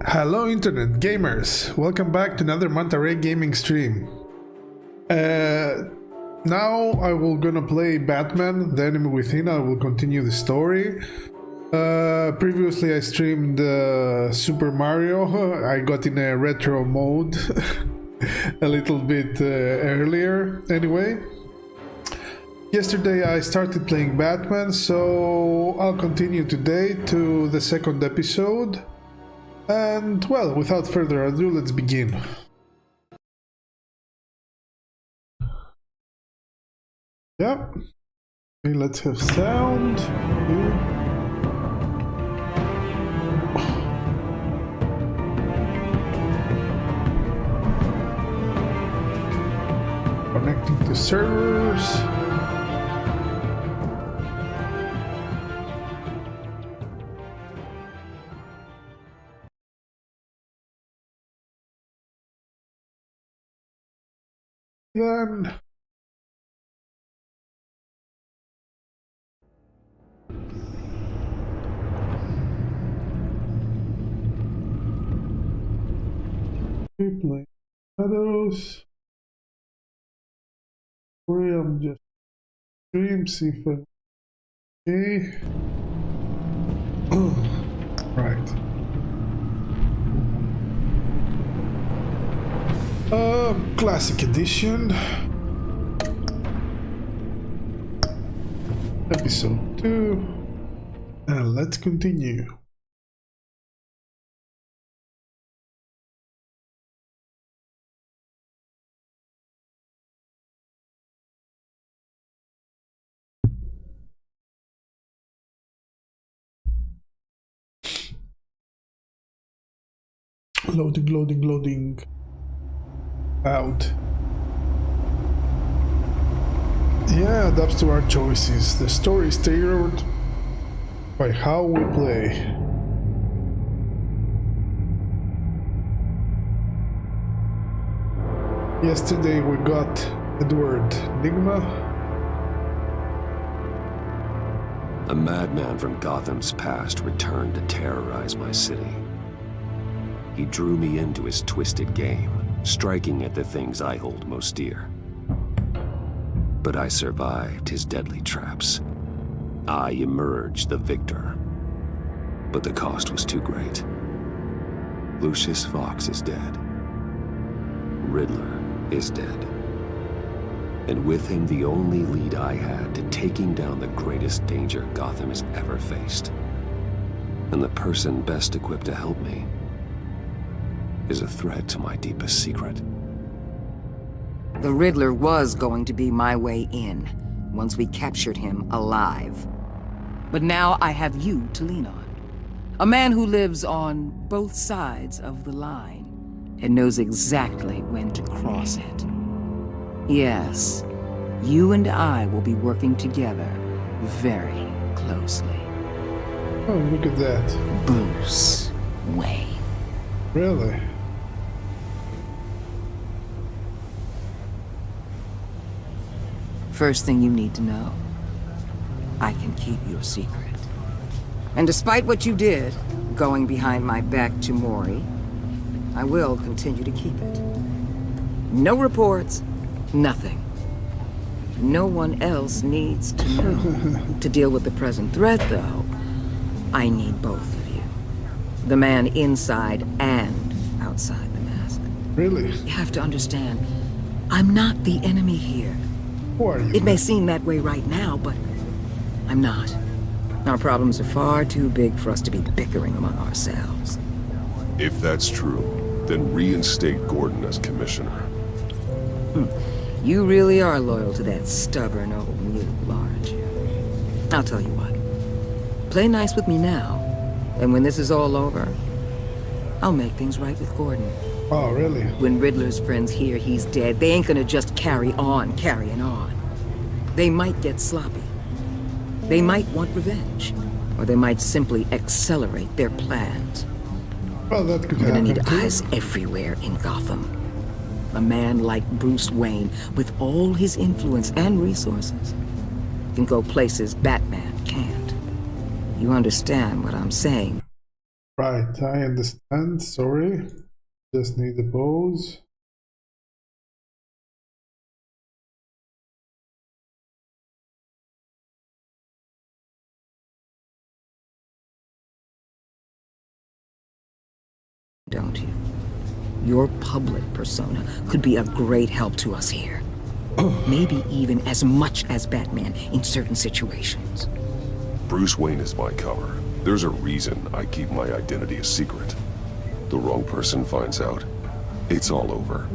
Hello Internet Gamers! Welcome back to another Manta Ray gaming stream. Now I will gonna play Batman, the Enemy Within. I will continue the story. Previously I streamed Super Mario. I got in a retro mode a little bit earlier. Anyway, yesterday I started playing Batman, so I'll continue today to the second episode. And, well, without further ado, let's begin. Yeah. Okay, let's have sound. Connecting to servers. Then play shadows. Sorry, I'm just stream, see if I'm okay. Right. Classic edition. Episode 2. And let's continue. Loading. Out. Yeah, adapts to our choices. The story is tailored by how we play. Yesterday we got Edward Nigma. A madman from Gotham's past returned to terrorize my city. He drew me into his twisted game, striking at the things I hold most dear. But I survived his deadly traps. I emerged the victor. But the cost was too great. Lucius Fox is dead. Riddler is dead. And with him the only lead I had to taking down the greatest danger Gotham has ever faced. And the person best equipped to help me is a threat to my deepest secret. The Riddler was going to be my way in, once we captured him alive. But now I have you to lean on. A man who lives on both sides of the line, and knows exactly when to cross it. Yes, you and I will be working together very closely. Oh, look at that. Bruce Wayne. Really? First thing you need to know, I can keep your secret. And despite what you did, going behind my back to Mori, I will continue to keep it. No reports, nothing. No one else needs to know. To deal with the present threat, though, I need both of you. The man inside and outside the mask. Really? You have to understand, I'm not the enemy here. Who are you? It may seem that way right now, but I'm not. Our problems are far too big for us to be bickering among ourselves. If that's true, then reinstate Gordon as commissioner. You really are loyal to that stubborn old mule, aren't you? I'll tell you what. Play nice with me now, and when this is all over, I'll make things right with Gordon. Oh, really? When Riddler's friends hear he's dead, they ain't gonna just carry on carrying on. They might get sloppy. They might want revenge. Or they might simply accelerate their plans. Well, that could You're gonna happen need too. eyes everywhere in Gotham. A man like Bruce Wayne, with all his influence and resources, can go places Batman can't. You understand what I'm saying? Right, I understand. Sorry. Just need the pose. Don't you? Your public persona could be a great help to us here. Maybe even as much as Batman in certain situations. Bruce Wayne is my cover. There's a reason I keep my identity a secret. The wrong person finds out, it's all over.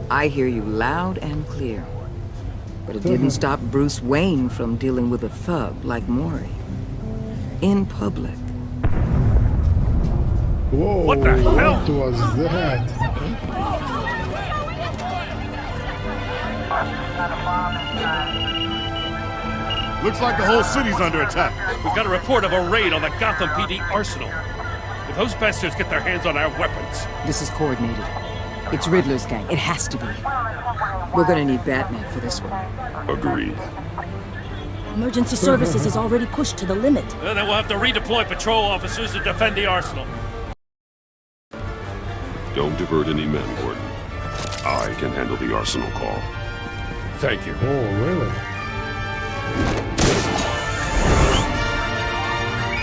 I hear you loud and clear. But it didn't stop Bruce Wayne from dealing with a thug like Mori. In public. Whoa, What the hell? What was that? Looks like the whole city's under attack. We've got a report of a raid on the Gotham PD arsenal. If those bastards get their hands on our weapons... This is coordinated. It's Riddler's gang. It has to be. We're gonna need Batman for this one. Agreed. Emergency services is already pushed to the limit. Then we'll have to redeploy patrol officers to defend the arsenal. Don't divert any men, Gordon. I can handle the arsenal call. Thank you. Oh, really?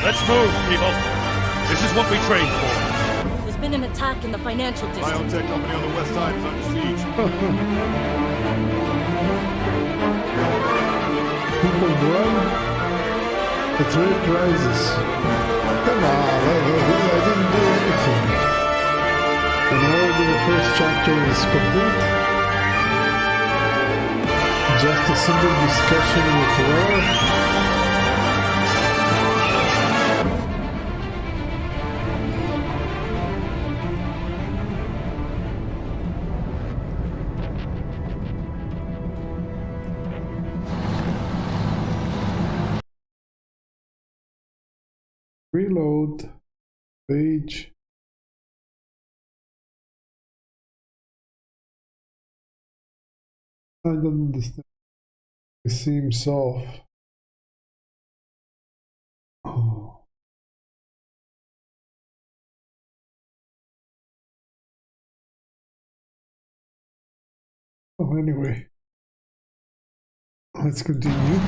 Let's move, people. This is what we trained for. There's been an attack in the financial district. Biotech company on the west side is under siege. People run. The threat rises. Come on, I didn't do anything. And already the first chapter is complete. Just a simple discussion with Laura. Reload page. I don't understand. It seems off. Oh. Oh, anyway. Let's continue.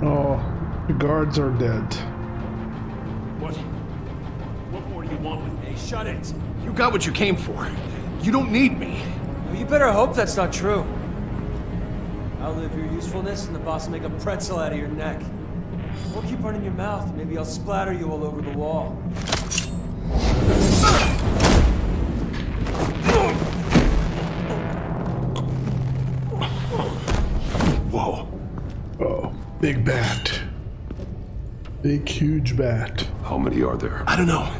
Oh, the guards are dead. What more do you want with me? Hey, shut it. You got what you came for. You don't need me. Well, you better hope that's not true. Outlive your usefulness and the boss will make a pretzel out of your neck. Or keep running your mouth, maybe I'll splatter you all over the wall. Whoa. Oh, big bat. Big, huge bat. How many are there? I don't know.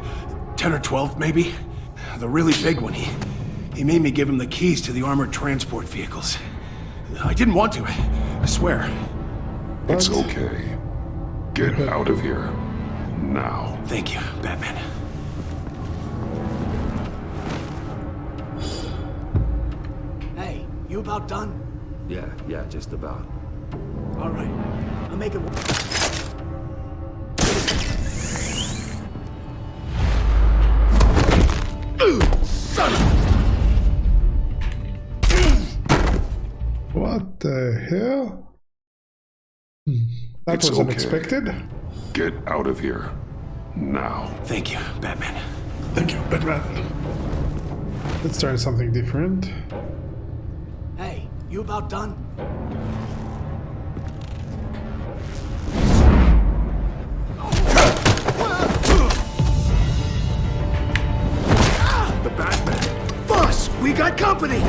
10 or 12, maybe? The really big one, he made me give him the keys to the armored transport vehicles. I didn't want to, I swear. It's okay. Get out of here. Now. Thank you, Batman. Hey, you about done? Yeah, just about. All right. I'll make it work. Son of... What the hell? That It's was okay. unexpected. Get out of here. Now. Thank you, Batman. Thank you, Batman. Let's try something different. Hey, you about done? The Batman. Boss, we got company!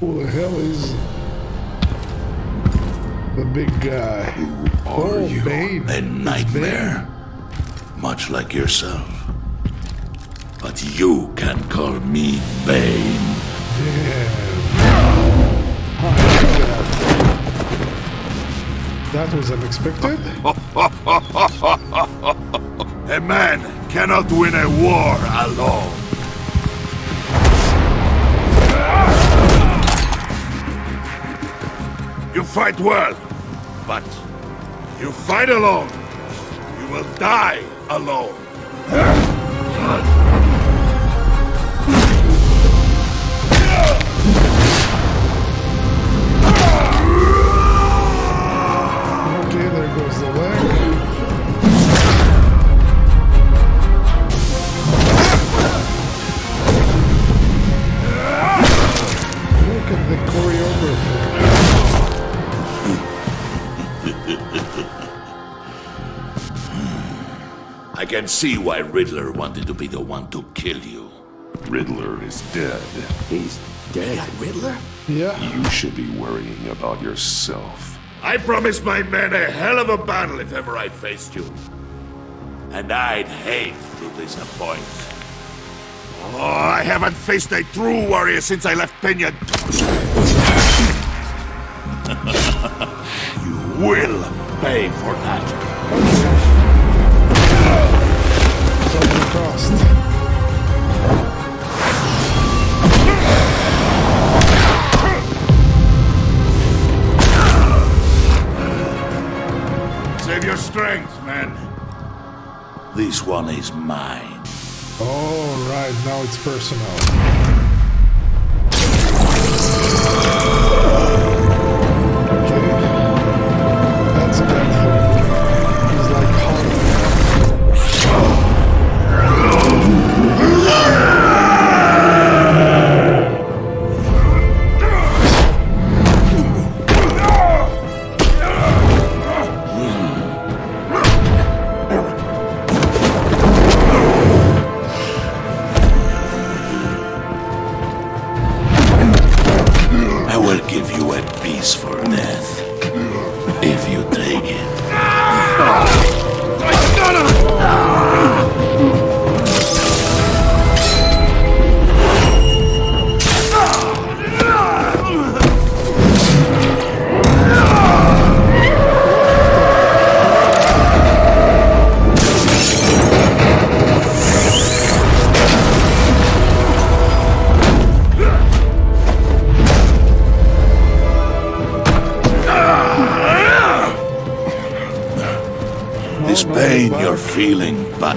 Who the hell is the big guy? Oh, you? Bane. A It's nightmare. Bane. Much like yourself. but you can call me Bane. That was unexpected. A man cannot win a war alone. You fight well, but you fight alone. You will die alone. Okay, there goes the leg. Look at the choreography. I can see why Riddler wanted to be the one to kill you. Riddler is dead. He's dead. Riddler? Yeah. You should be worrying about yourself. I promised my men a hell of a battle if ever I faced you. And I'd hate to disappoint. Oh, I haven't faced a true warrior since I left Peña. You will pay for that. Double crossed. Save your strength, man. This one is mine. Oh, right, now it's personal. Okay. That's a bad thing. He's like hot. I will give you a peaceful death. If you take it. This pain you're feeling, but...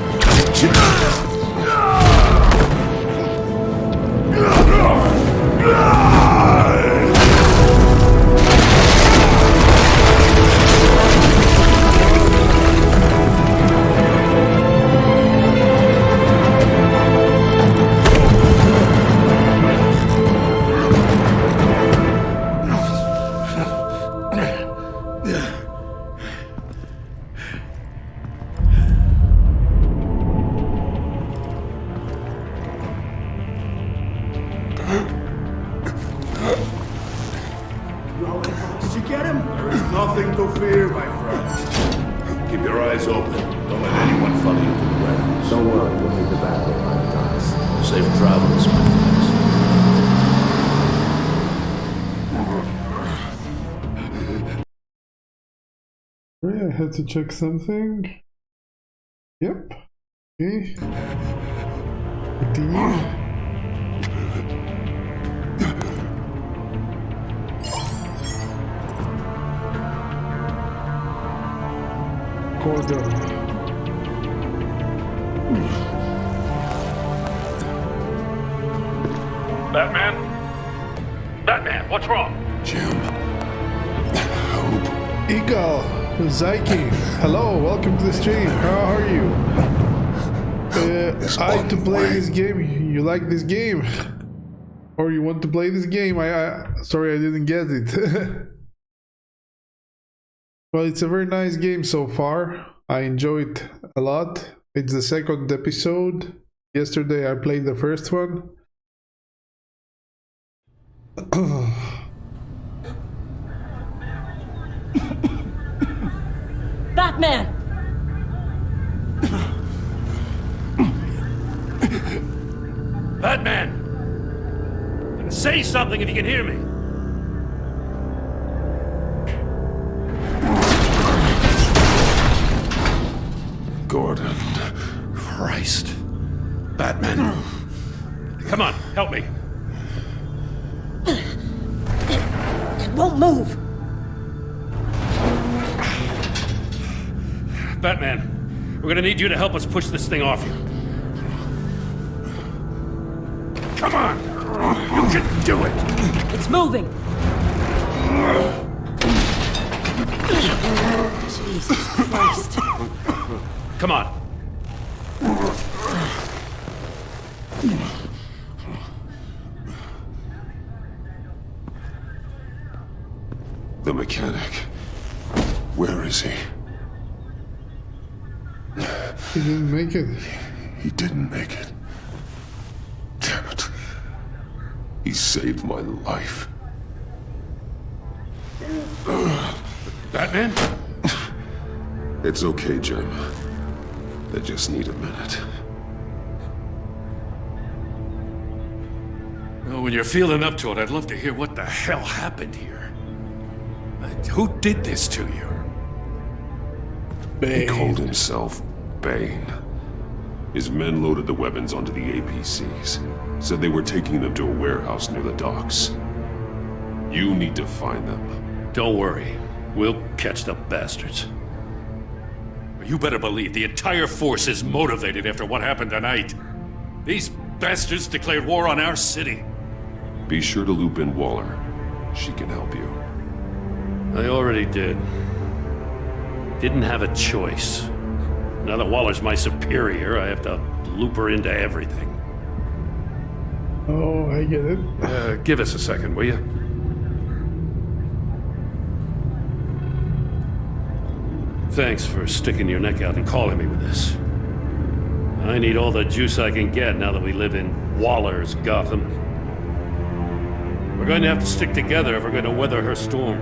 Did you get him? There is nothing to fear, my friend. Keep your eyes open. Don't let anyone follow you to the ground. Don't worry, we'll meet the battle behind us. Safe travels, my friends. Sorry, I had to check something. Yep. Okay. Continue. Cordon. Batman? Batman, what's wrong? Jim. Hope. Eagle, Zyke, hello, welcome to the stream. How are you? I to play this game. You like this game? Or you want to play this game? Sorry, I didn't get it. Well, it's a very nice game so far. I enjoyed it a lot. It's the second episode. Yesterday I played the first one. Batman! Batman! Say something if you can hear me! Gordon. Christ. Batman. Come on, help me. It won't move. Batman, we're gonna need you to help us push this thing off you. Come on! You can do it! It's moving. Jesus Christ. Come on. The mechanic. Where is he? He didn't make it. He didn't make it. Damn it. He saved my life. Batman? It's okay, Jim. I just need a minute. Well, when you're feeling up to it, I'd love to hear what the hell happened here. Who did this to you? He called himself Bane. His men loaded the weapons onto the APCs. Said they were taking them to a warehouse near the docks. You need to find them. Don't worry. We'll catch the bastards. You better believe the entire force is motivated after what happened tonight. These bastards declared war on our city. Be sure to loop in Waller. She can help you. I already did. Didn't have a choice. Now that Waller's my superior, I have to loop her into everything. Oh, I get it. Give us a second, will you? Thanks for sticking your neck out and calling me with this. I need all the juice I can get now that we live in Waller's Gotham. We're going to have to stick together if we're going to weather her storm.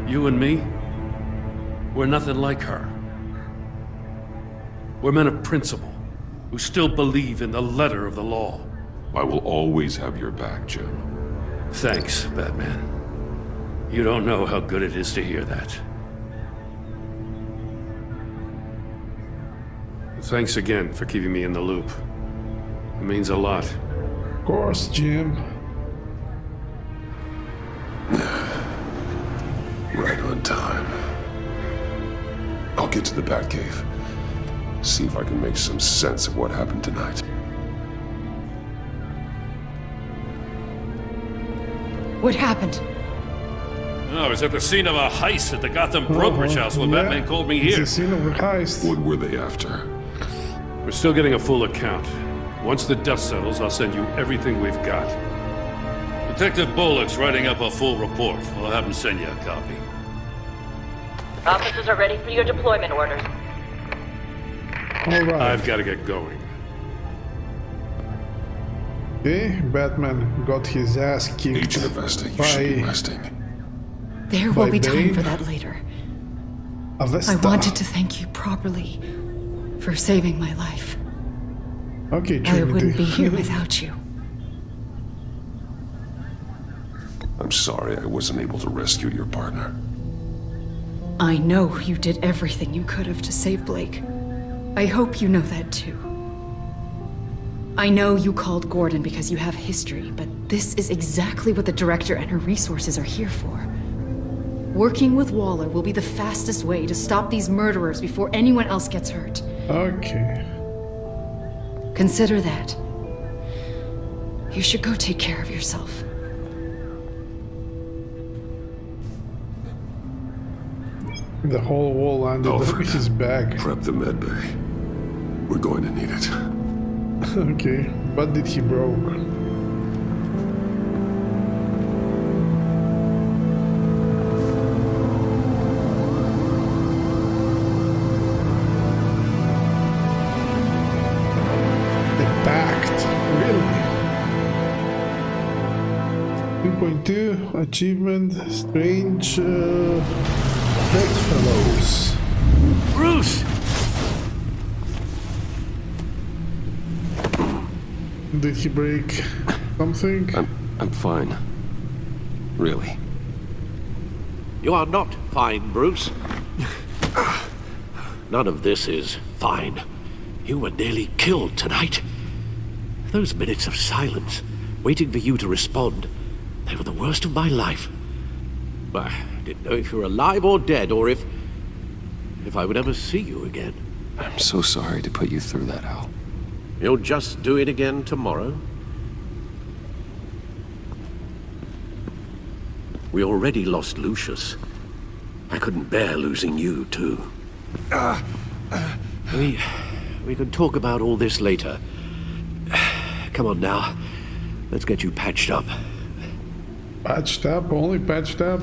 You and me, we're nothing like her. We're men of principle, who still believe in the letter of the law. I will always have your back, Jim. Thanks, Batman. You don't know how good it is to hear that. Thanks again for keeping me in the loop. It means a lot. Of course, Jim. Right on time. I'll get to the Batcave. See if I can make some sense of what happened tonight. What happened? I was at the scene of a heist at the Gotham brokerage house when Batman called me here. It's a scene of a heist. What were they after? We're still getting a full account. Once the dust settles, I'll send you everything we've got. Detective Bullock's writing up a full report. I'll have him send you a copy. Officers are ready for your deployment orders. All right. I've got to get going. Okay, Batman got his ass kicked Agent Avesta, you should be by resting. There will By be time Bane? for that later. Avesta. I wanted to thank you properly for saving my life. Okay, I Trinity. wouldn't be here without you. I'm sorry I wasn't able to rescue your partner. I know you did everything you could have to save Blake. I hope you know that too. I know you called Gordon because you have history, but this is exactly what the director and her resources are here for. Working with Waller will be the fastest way to stop these murderers before anyone else gets hurt. Okay. Consider that. You should go take care of yourself. The whole wall landed Over. on his back. Prep the medbay. We're going to need it. Okay, what did he broke? The pact, really? 2.2 achievement, strange bedfellows. Bruce! Did he break something? I'm fine. Really. You are not fine, Bruce. None of this is fine. You were nearly killed tonight. Those minutes of silence, waiting for you to respond, they were the worst of my life. I didn't know if you were alive or dead, or if I would ever see you again. I'm so sorry to put you through that, Al. You'll just do it again tomorrow? We already lost Lucius. I couldn't bear losing you, too. We can talk about all this later. Come on now. Let's get you patched up. Patched up? Only patched up?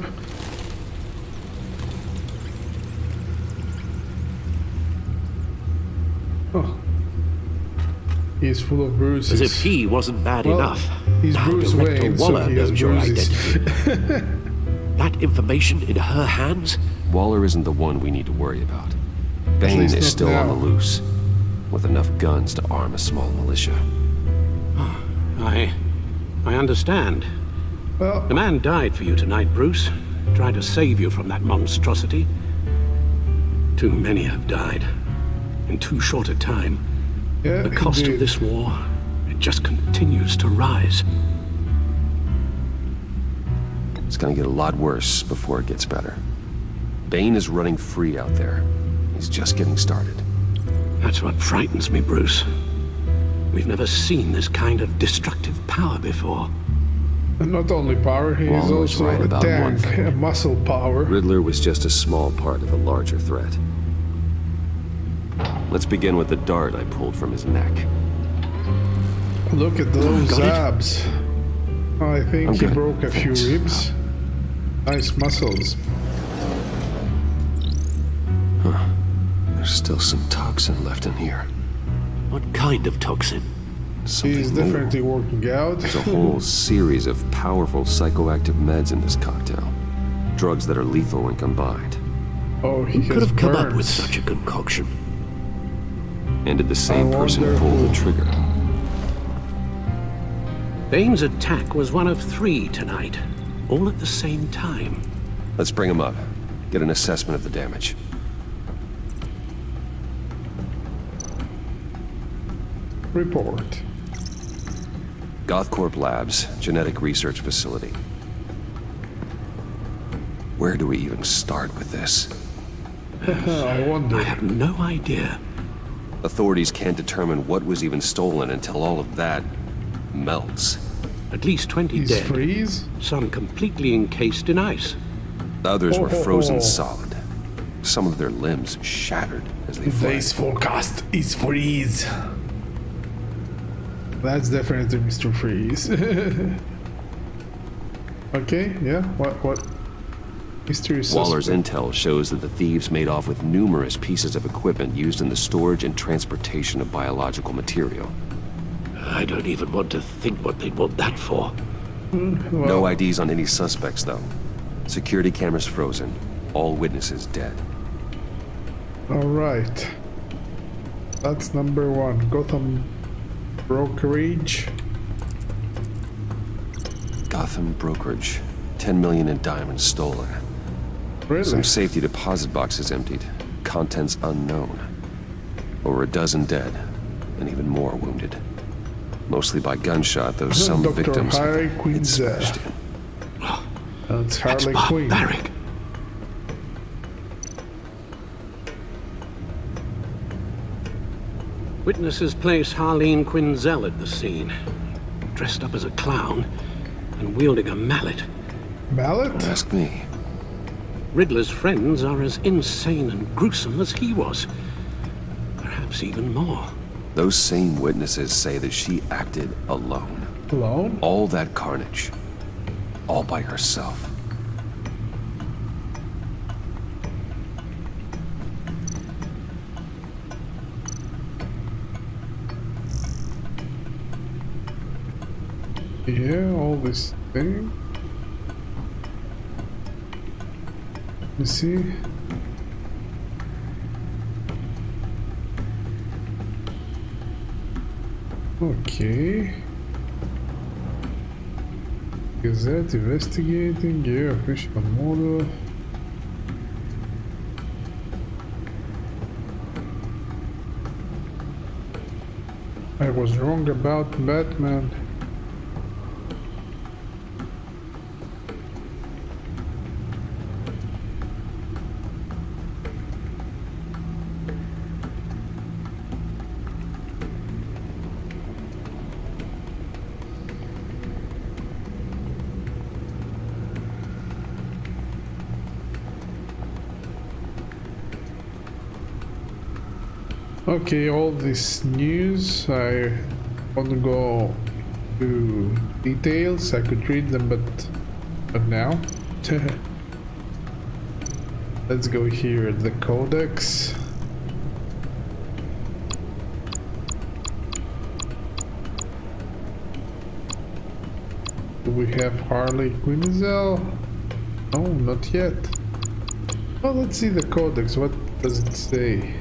Oh. He's full of bruises. As if he wasn't bad enough. He's Now Bruce Director Wayne, so Waller he has knows your bruises. identity. That information in her hands? Waller isn't the one we need to worry about. Bane least is not still now. on the loose, with enough guns to arm a small militia. I understand. Well, The man died for you tonight, Bruce. Tried to save you from that monstrosity. Too many have died. In too short a time. yeah, The cost indeed. of this war, it just continues to rise. It's gonna get a lot worse before it gets better. Bane is running free out there. He's just getting started. That's what frightens me, Bruce. We've never seen this kind of destructive power before. And not only power, he is Waller was also right a about one tank, thing. a muscle power. Riddler was just a small part of a larger threat. Let's begin with the dart I pulled from his neck. Look at those Got it? abs. I think I'm he good. broke a few Thanks. ribs. Nice muscles. There's still some toxin left in here. What kind of toxin? Something He's new. definitely working out. There's a whole series of powerful psychoactive meds in this cocktail. Drugs that are lethal when combined. Oh, he Could has have come up burns. with such a concoction. And did the same I person wonder pull who. the trigger? Bane's attack was one of 3 tonight, all at the same time. Let's bring him up. Get an assessment of the damage. Report. Gothcorp Labs, genetic research facility. Where do we even start with this? I wonder. I have no idea. Authorities can't determine what was even stolen until all of that melts. At least 20 He's dead. freeze? Some completely encased in ice. Others were frozen Oh. solid. Some of their limbs shattered as they fled. Today's forecast is freeze. That's definitely Mr. Freeze. Okay, yeah, what? Mystery suspect. Waller's intel shows that the thieves made off with numerous pieces of equipment used in the storage and transportation of biological material. I don't even want to think what they'd want that for. No IDs on any suspects, though. Security cameras frozen. All witnesses dead. Alright. That's number 1. Gotham Brokerage. Gotham Brokerage. 10 million in diamonds stolen. Really? Some safety deposit boxes emptied. Contents unknown. Over a dozen dead, and even more wounded. Mostly by gunshot, though some Dr. victims Harley had Quinn been smashed in. That's That's Harley Quinn. barbaric. Witnesses place Harleen Quinzel at the scene, dressed up as a clown and wielding a mallet. Mallet? Ask me. Riddler's friends are as insane and gruesome as he was. Perhaps even more. Those same witnesses say that she acted alone. Alone? All that carnage. All by herself. Yeah, all this thing. You see? Okay. Gazette investigating, yeah, official model. I was wrong about Batman. Okay, all this news, I want to go to details. I could read them, but now. Let's go here, the codex. Do we have Harley Quinzel? No, not yet. Well, let's see the codex. What does it say?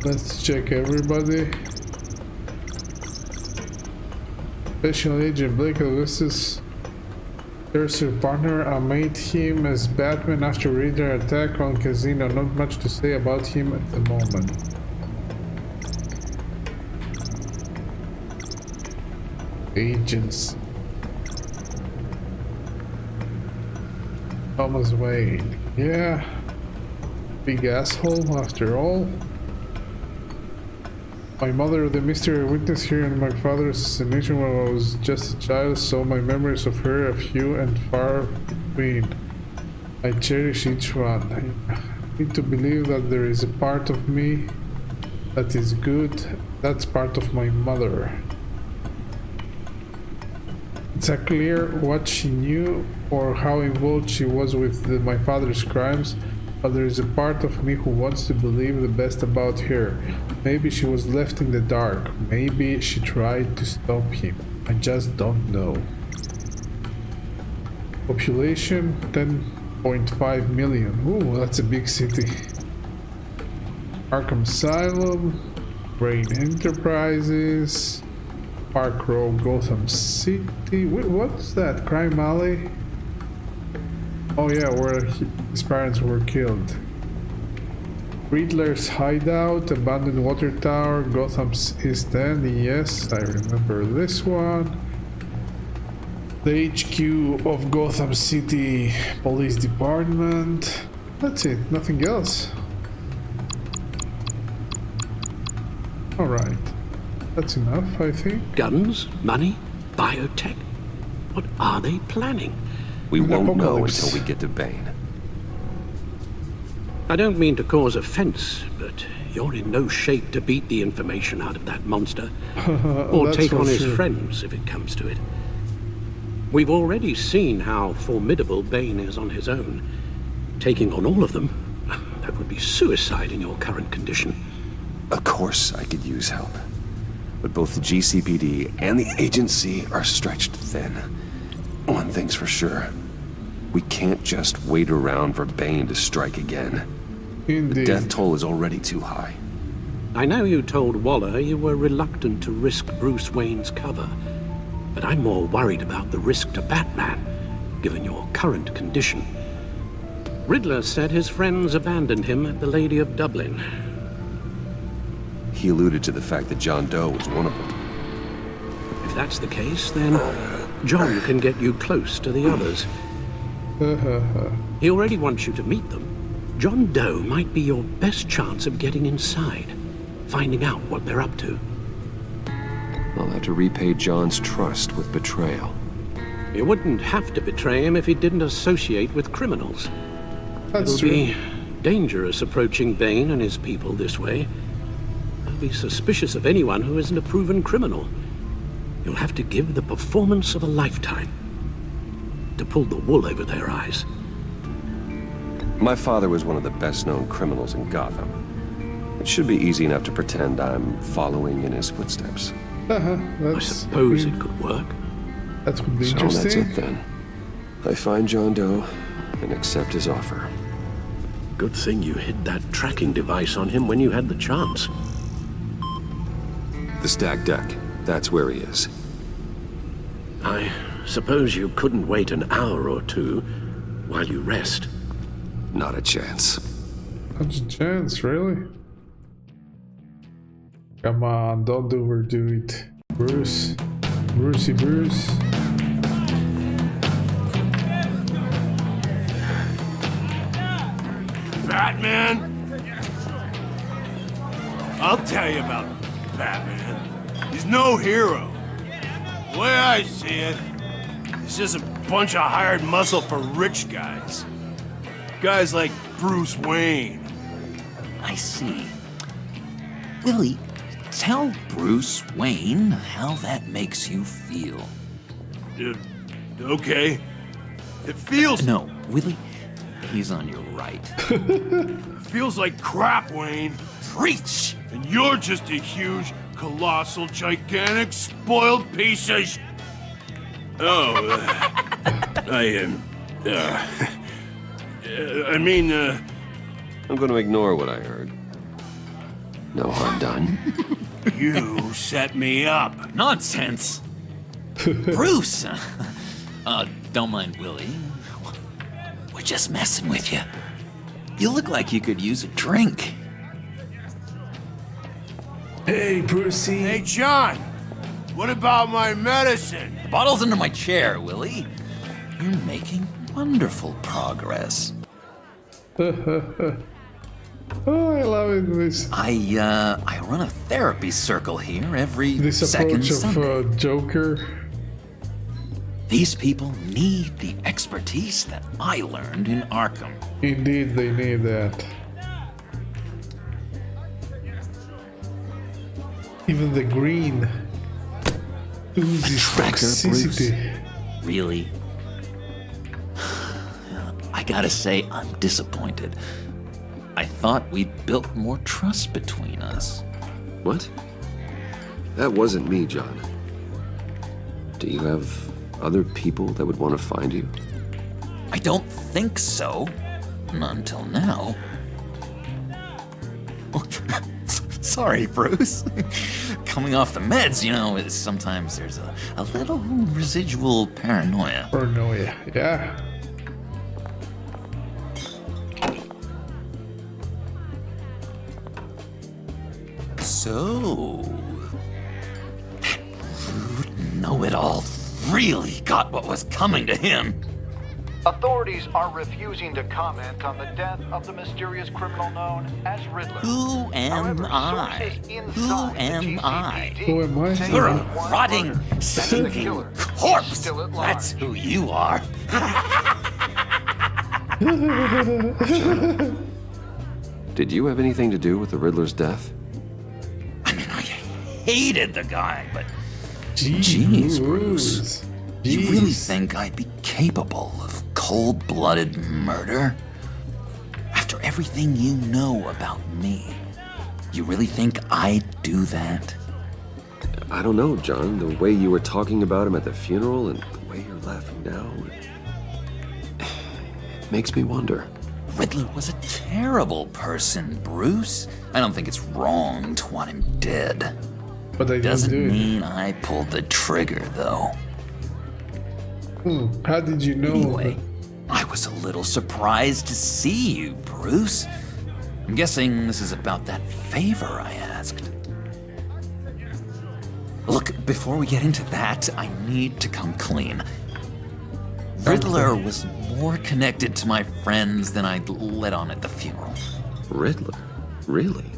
Let's check everybody. Special Agent Blake Augustus, their partner, I made him as Batman after Riddler attack on Casino. Not much to say about him at the moment. Agents. Thomas Wayne. Yeah. Big asshole after all. My mother, the mystery witness here in my father's assassination when I was just a child, so my memories of her are few and far between. I cherish each one. I need to believe that there is a part of me that is good. That's part of my mother. It's unclear what she knew or how involved she was with my father's crimes, but there is a part of me who wants to believe the best about her. Maybe she was left in the dark. Maybe she tried to stop him. I just don't know. Population 10.5 million. Ooh, that's a big city. Arkham Asylum, Brain Enterprises, Park Row, Gotham City. Wait, what's that? Crime Alley? Oh yeah, where his parents were killed. Riddler's Hideout, Abandoned Water Tower, Gotham's East End. Yes, I remember this one. The HQ of Gotham City Police Department. That's it, nothing else. Alright, that's enough, I think. Guns, money, biotech. What are they planning? We won't know until we get to Bane. I don't mean to cause offense, but you're in no shape to beat the information out of that monster. Or take on his friends, if it comes to it. We've already seen how formidable Bane is on his own. Taking on all of them, that would be suicide in your current condition. Of course I could use help. But both the GCPD and the agency are stretched thin. One thing's for sure. We can't just wait around for Bane to strike again. Indeed. The death toll is already too high. I know you told Waller you were reluctant to risk Bruce Wayne's cover, but I'm more worried about the risk to Batman, given your current condition. Riddler said his friends abandoned him at the Lady of Dublin. He alluded to the fact that John Doe was one of them. If that's the case, then John can get you close to the others. He already wants you to meet them. John Doe might be your best chance of getting inside, finding out what they're up to. I'll have to repay John's trust with betrayal. You wouldn't have to betray him if he didn't associate with criminals. That's true. It'll be dangerous approaching Bane and his people this way. They'll be suspicious of anyone who isn't a proven criminal. You'll have to give the performance of a lifetime to pull the wool over their eyes. My father was one of the best-known criminals in Gotham. It should be easy enough to pretend I'm following in his footsteps. I suppose it could work. That would be So interesting. that's it then. I find John Doe and accept his offer. Good thing you hid that tracking device on him when you had the chance. The stack deck, that's where he is. I suppose you couldn't wait an hour or two while you rest. Not a chance. Not a chance, really? Come on, don't overdo it. Bruce. Brucey Bruce. Batman? I'll tell you about Batman. He's no hero. The way I see it, he's just a bunch of hired muscle for rich guys. Guys like Bruce Wayne. I see. Willie, tell Bruce Wayne how that makes you feel. Okay. It feels... No, Willie, he's on your right. feels like crap, Wayne. Preach! And you're just a huge, colossal, gigantic, spoiled piece of I'm gonna ignore what I heard. No harm done. You set me up. Nonsense! Bruce! Don't mind Willie. We're just messing with you. You look like you could use a drink. Hey, Brucey. Hey, John. What about my medicine? The bottle's under my chair, Willie. You're making wonderful progress. Oh, I love it. I run a therapy circle here every This second approach Sunday. of Joker. These people need the expertise that I learned in Arkham. Indeed, they need that. Even the green oozes Tracker, toxicity. Bruce? Really? I gotta say, I'm disappointed. I thought we'd built more trust between us. What? That wasn't me, John. Do you have other people that would want to find you? I don't think so. Not until now. Sorry, Bruce. Coming off the meds, you know, sometimes there's a little residual paranoia. Paranoia, yeah. So, that rude know-it-all really got what was coming to him. Authorities are refusing to comment on the death of the mysterious criminal known as Riddler. Who am I? Who am I? Who am I? You're a rotting, stinking corpse. That's who you are. Did you have anything to do with the Riddler's death? I mean, I hated the guy, but Jeez, Bruce. You really think I'd be capable of cold-blooded murder? After everything you know about me, you really think I'd do that? I don't know, John. The way you were talking about him at the funeral and the way you're laughing now, it makes me wonder. Riddler was a terrible person, Bruce. I don't think it's wrong to want him dead. But I Doesn't do it. mean I pulled the trigger, though. How did you know? Anyway, I was a little surprised to see you, Bruce. I'm guessing this is about that favor I asked. Look, before we get into that, I need to come clean. Riddler was more connected to my friends than I'd let on at the funeral. Riddler? Really?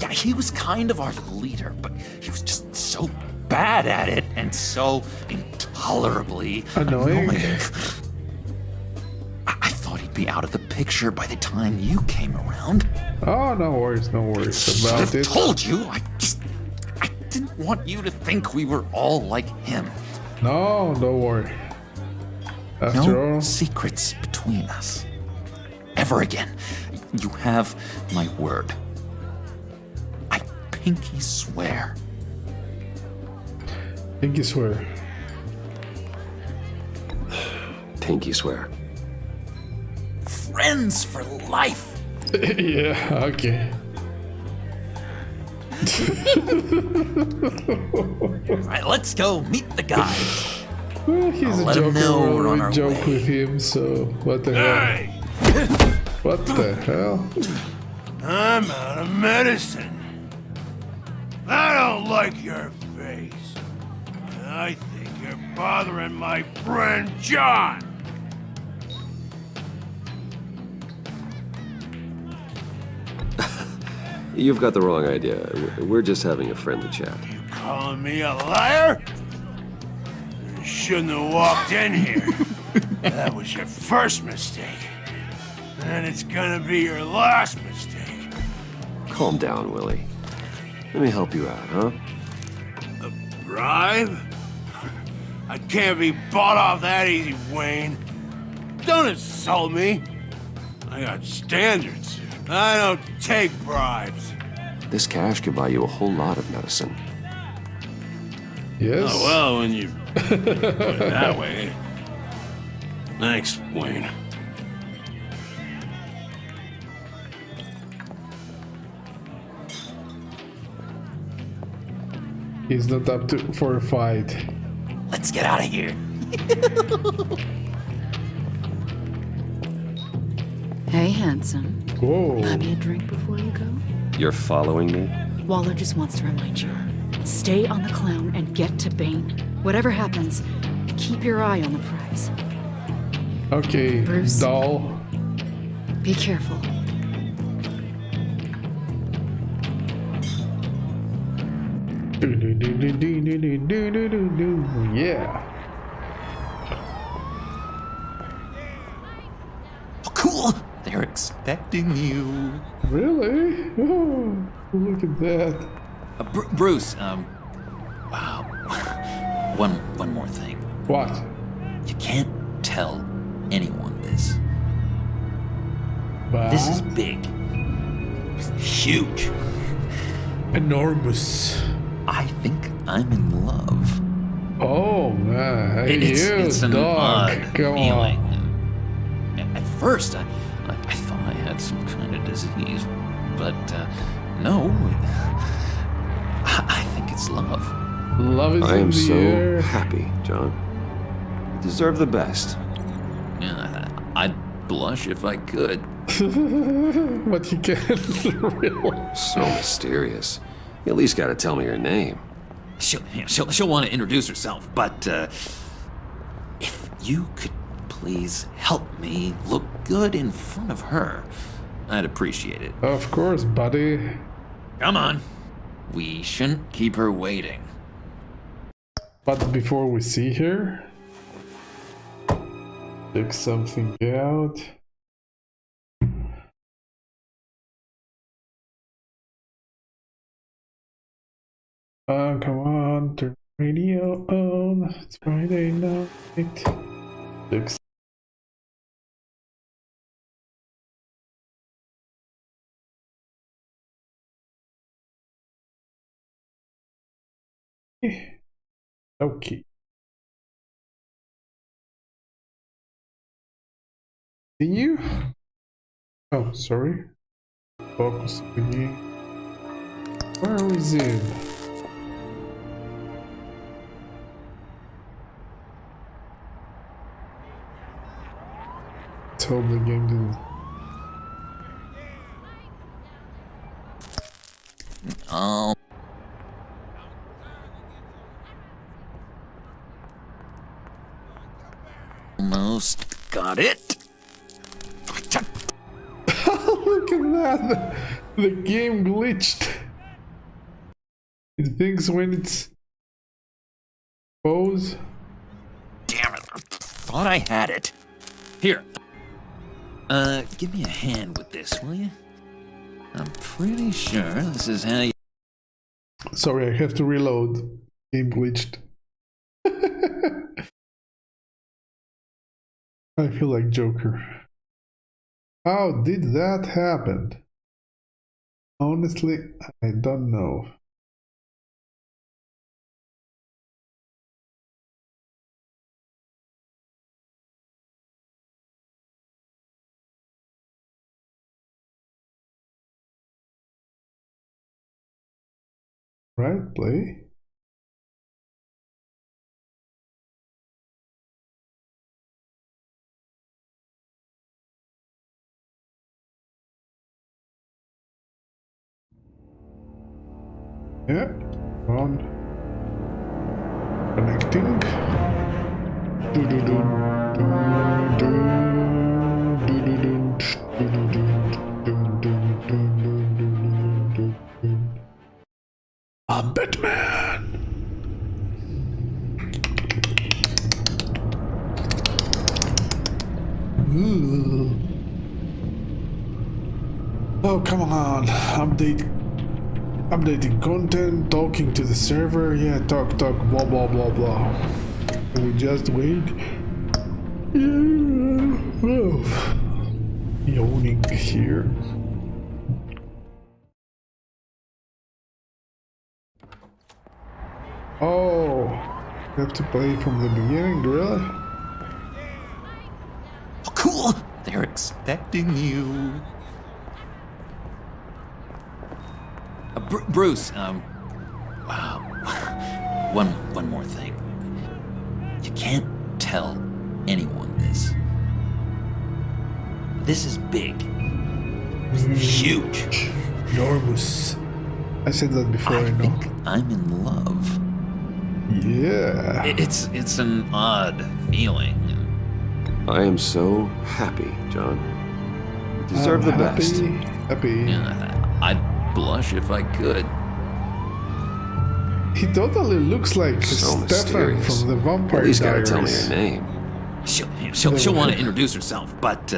Yeah, he was kind of our leader, but he was just so bad at it and so intolerably Annoying. I thought he'd be out of the picture by the time you came around. Oh, no worries about I've it. told you, I didn't want you to think we were all like him. No, don't worry. After No all, secrets between us. Ever again. You have my word. I pinky swear. pinky swear. Pinky swear. Friends for life. Yeah, okay. Alright, let's go meet the guys. Well, he's I'll a let him joker. know Well, we're on we our joke way. with him, so what the hell? Hey! What the hell? I'm out of medicine. I don't like your face. I think you're bothering my friend John. You've got the wrong idea. We're just having a friendly chat. You calling me a liar? You shouldn't have walked in here. That was your first mistake. And it's gonna be your last mistake. Calm down, Willie. Let me help you out, huh? A bribe? I can't be bought off that easy, Wayne. Don't insult me. I got standards. I don't take bribes. This cash could buy you a whole lot of medicine. Yes. Oh, well, when you put it that way. Thanks, Wayne. He's not up for a fight. Let's get out of here. Hey, handsome. Whoa. Buy me a drink before you go? You're following me? Waller just wants to remind you. Stay on the clown and get to Bane. Whatever happens, keep your eye on the prize. Okay, Bruce. doll. Be careful. Yeah. Oh, cool. They're expecting you. Really? Oh, look at that. Bruce, wow. One more thing. What? You can't tell anyone this. But This is big. Huge. enormous. I think I'm in love. Oh man, hey, It's an dog. odd Come feeling. on. At first, I thought I had some kind of disease, but no. I think it's love. Love is I in am the so air. happy, John. You deserve the best. Yeah, I'd blush if I could. But you can't really. So mysterious. You at least gotta tell me your name. She'll want to introduce herself, but if you could please help me look good in front of her, I'd appreciate it. Of course, buddy. Come on. We shouldn't keep her waiting. But before we see her, check something out. Come on, turn the radio on. It's Friday night. Looks. Okay. Continue. Oh, sorry. Focus again. Where is it? Let's hope the game didn't. Almost got it. Look at that! The game glitched. It thinks when it's pause. Damn it. I thought I had it. Here. Give me a hand with this, will you? I'm pretty sure this is how you... Sorry, I have to reload. Game glitched. I feel like Joker. How did that happen? Honestly, I don't know. Right, play. Yeah, on. Connecting. Do do do do do do do do do do. I'm Batman. Ooh. Oh, come on. Updating content, talking to the server. Yeah, talk, blah, blah, blah, blah. Can we just wait? Yawning here. Oh, you have to play from the beginning, really? Oh, cool! They're expecting you. Bruce, wow. One more thing. You can't tell anyone this. This is big. Huge. Enormous. I said that before, I think I'm in love. Yeah. It's an odd feeling. I am so happy, John. You deserve the best. Happy. Yeah, I'd blush if I could. He totally looks like So Stefan mysterious. from the Vampire At least gotta Diaries. tell me your name. She'll want to introduce herself, but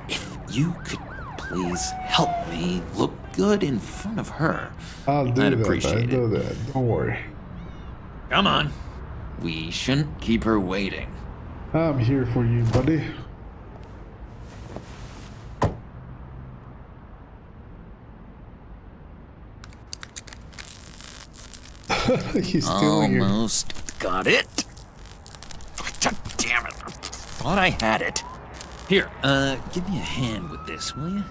if you could please help me look good in front of her, I'll do I'd that. appreciate I'll do that. Don't worry. Come on. We shouldn't keep her waiting. I'm here for you, buddy. He's stealing you. Almost got it. Damn it. Thought I had it. Here, give me a hand with this, will you?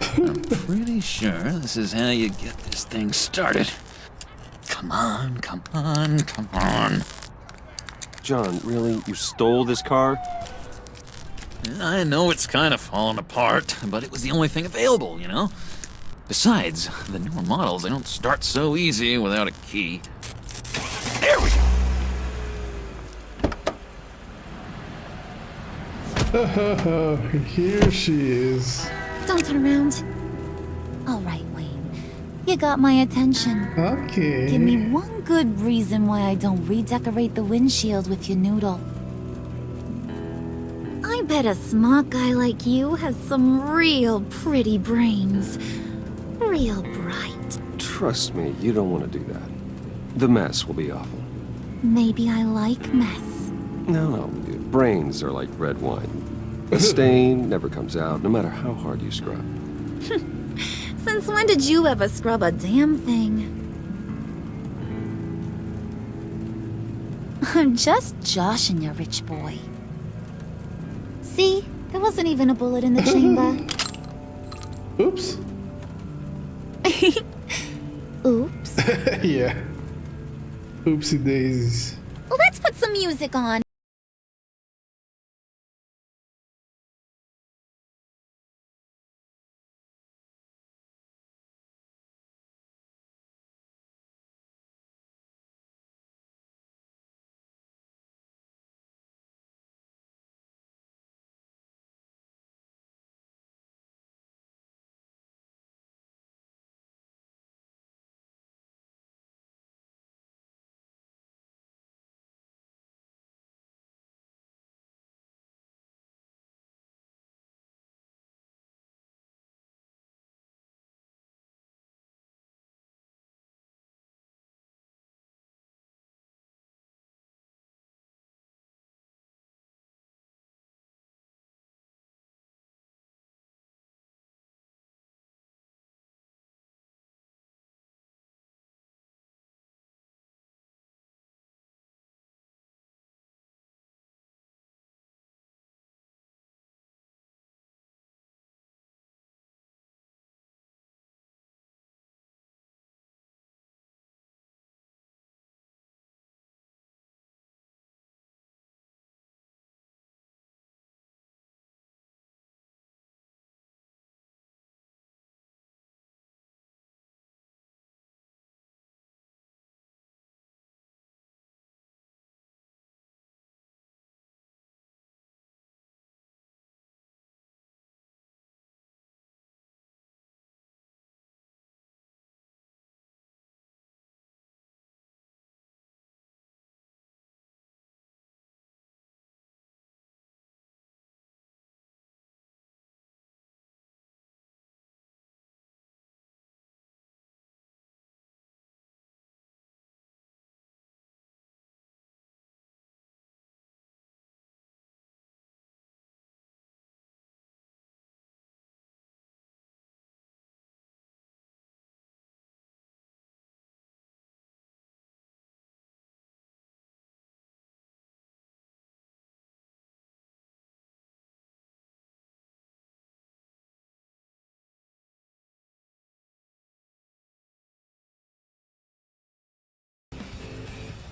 I'm pretty sure this is how you get this thing started. Come on, come on, come on. John, really? You stole this car? I know it's kind of falling apart, but it was the only thing available, you know? Besides, the newer models, they don't start so easy without a key. There we go! Here she is. Don't turn around. All right, Wayne. You got my attention. Okay. Give me one good reason why I don't redecorate the windshield with your noodle. I bet a smart guy like you has some real pretty brains. Real bright. Trust me, you don't want to do that. The mess will be awful. Maybe I like mess. No, brains are like red wine. A stain never comes out, no matter how hard you scrub. Since when did you ever scrub a damn thing? I'm just joshing you, rich boy. See? There wasn't even a bullet in the chamber. Oops. Oops. Yeah. Oopsie daisies. Let's put some music on.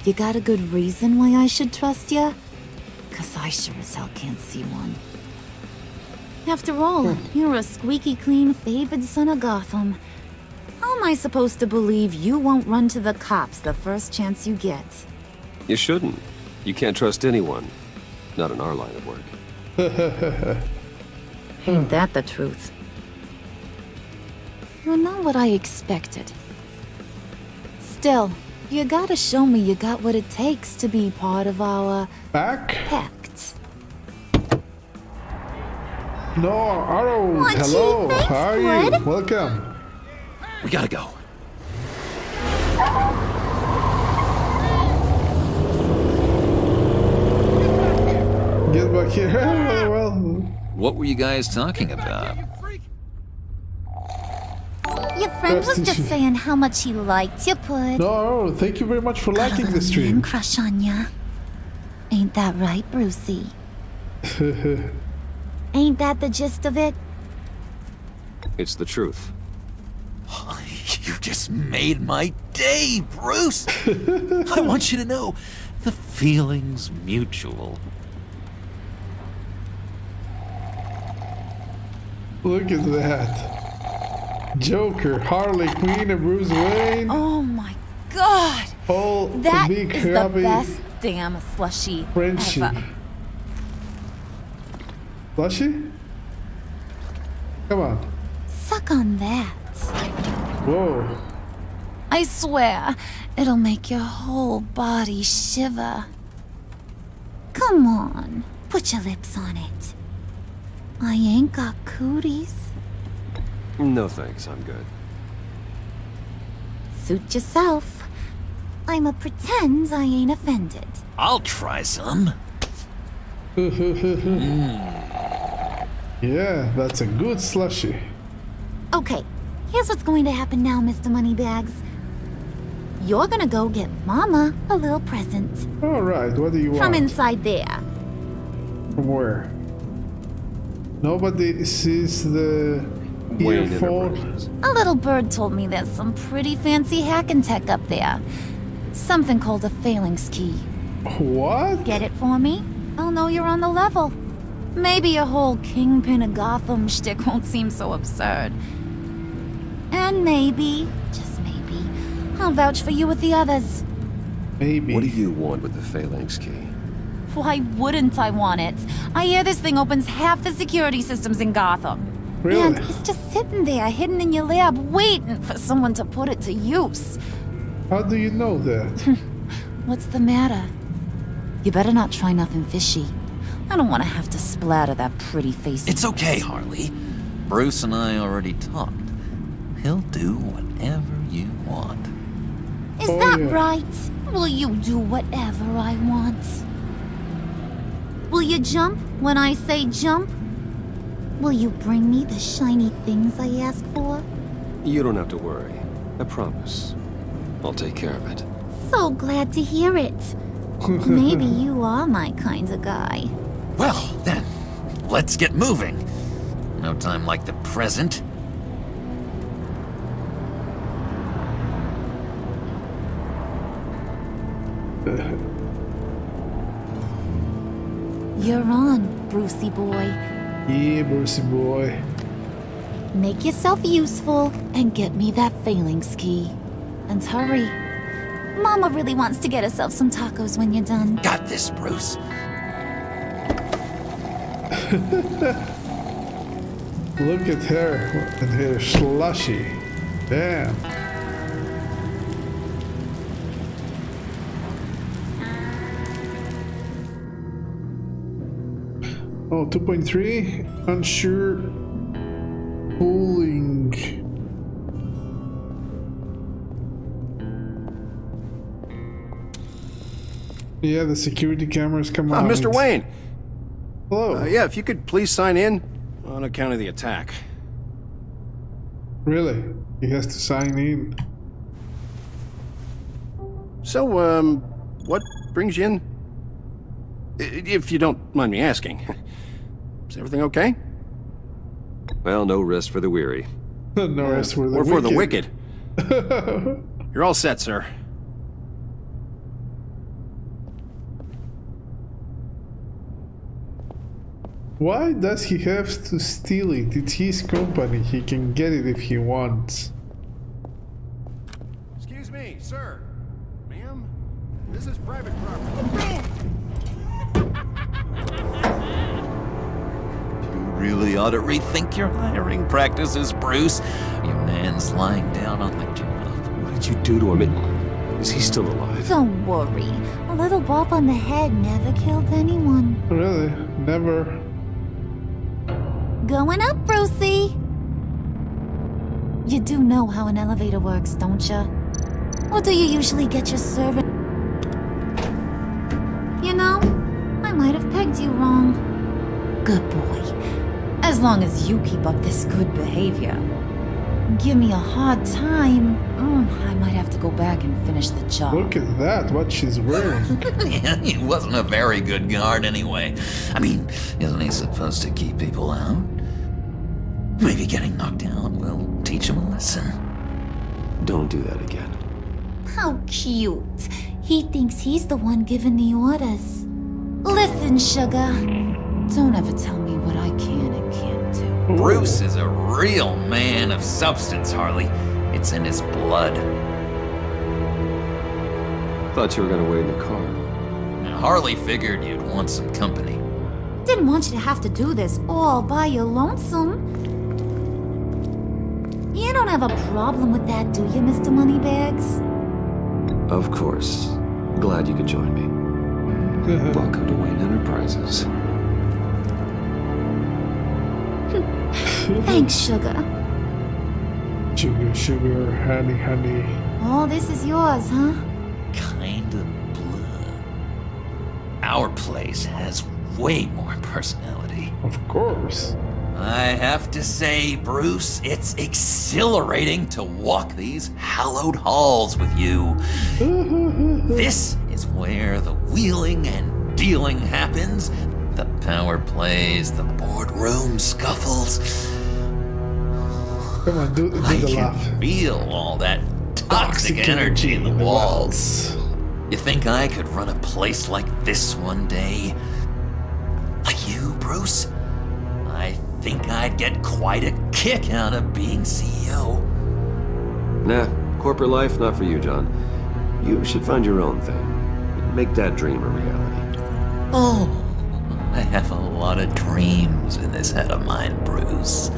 You got a good reason why I should trust you? 'Cause I sure as hell can't see one. After all, you're a squeaky clean favored son of Gotham. How am I supposed to believe you won't run to the cops the first chance you get? You shouldn't. You can't trust anyone. Not in our line of work. Ain't that the truth? You're not what I expected. Still, you gotta show me you got what it takes to be part of our... Back? pact. No, Arrow. Aw, gee, Hello. thanks, How are you? bud. Welcome. We gotta go. Get back here. Well, What were you guys talking about? Your friend was just saying how much he liked you, Pud. no, thank you very much for Got a liking the little stream. man crush on ya. Ain't that right, Brucey? Ain't that the gist of it? It's the truth. You just made my day, Bruce! I want you to know, the feeling's mutual. Look at that. Joker, Harley Quinn, and Bruce Wayne. Oh my god! All That big is happy the best damn slushy friendship. ever. Flushy? Come on. Suck on that. Whoa. I swear, it'll make your whole body shiver. Come on, put your lips on it. I ain't got cooties. No thanks, I'm good. Suit yourself. I'ma pretend I ain't offended. I'll try some. Yeah, that's a good slushy. Okay, here's what's going to happen now, Mr. Moneybags. You're gonna go get Mama a little present. Alright, what do you want? From inside there. From where? Nobody sees the Wayne earphone. Enterprises. A little bird told me there's some pretty fancy hacking tech up there. Something called a phalanx key. What? Get it for me? I'll know you're on the level. Maybe your whole Kingpin of Gotham shtick won't seem so absurd. And maybe, just maybe, I'll vouch for you with the others. Maybe. What do you want with the phalanx key? Why wouldn't I want it? I hear this thing opens half the security systems in Gotham. Really? And it's just sitting there, hidden in your lab, waiting for someone to put it to use. How do you know that? What's the matter? You better not try nothing fishy. I don't want to have to splatter that pretty face. It's okay, Harley. Bruce and I already talked. He'll do whatever you want. Is Oh, that yeah. right? Will you do whatever I want? Will you jump when I say jump? Will you bring me the shiny things I ask for? You don't have to worry. I promise. I'll take care of it. So glad to hear it. Maybe you are my kind of guy. Well, then, let's get moving. No time like the present. You're on, Brucey boy. Yeah, Brucey boy. Make yourself useful and get me that phalanx key. And hurry. Mama really wants to get herself some tacos when you're done. Got this, Bruce. Look at her and her slushy. Damn. Oh, 2.3. Unsure. Pulling. Yeah, the security cameras come on. Mr. Wayne. Hello. Yeah, if you could please sign in on account of the attack. Really? He has to sign in. So, what brings you in? If you don't mind me asking. Is everything okay? Well, no rest for the weary. No rest for the or wicked. for the wicked. You're all set, sir. Why does he have to steal it? It's his company. He can get it if he wants. Excuse me, sir. Ma'am? This is private property. You really ought to rethink your hiring practices, Bruce. Your man's lying down on the job. What did you do to him? Is he still alive? Don't worry. A little bump on the head never killed anyone. Really? Never. Going up, Brucey. You do know how an elevator works, don't you? Or do you usually get your servant? You know, I might have pegged you wrong. Good boy. As long as you keep up this good behavior. Give me a hard time, I might have to go back and finish the job. Look at that, what she's wearing. Yeah, he wasn't a very good guard anyway. I mean, isn't he supposed to keep people out? Maybe getting knocked down will teach him a lesson. Don't do that again. How cute. He thinks he's the one giving the orders. Listen, sugar. Don't ever tell me what I can and can't do. Bruce is a real man of substance, Harley. It's in his blood. Thought you were gonna wait in the car. And Harley figured you'd want some company. Didn't want you to have to do this all by your lonesome. You don't have a problem with that, do you, Mr. Moneybags? Of course. Glad you could join me. Welcome to Wayne Enterprises. Thanks, sugar. Sugar, sugar, honey, honey. All this is yours, huh? Kind of blue. Our place has way more personality. Of course. I have to say, Bruce, it's exhilarating to walk these hallowed halls with you. This is where the wheeling and dealing happens. The power plays, the boardroom scuffles. Come on, do the laugh. Feel all that toxic energy in the walls. You think I could run a place like this one day? Like you, Bruce? I think I'd get quite a kick out of being CEO. Nah, corporate life, not for you, John. You should find your own thing. Make that dream a reality. Oh, I have a lot of dreams in this head of mine, Bruce.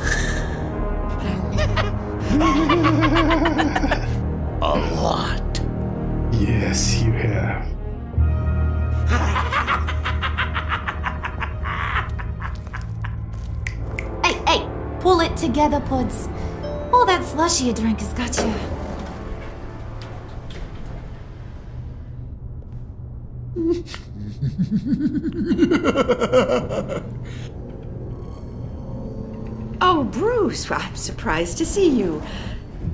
A lot. Yes, you have. Hey, pull it together, Puds. All that slushy you drink has got you. Oh, Bruce, I'm surprised to see you.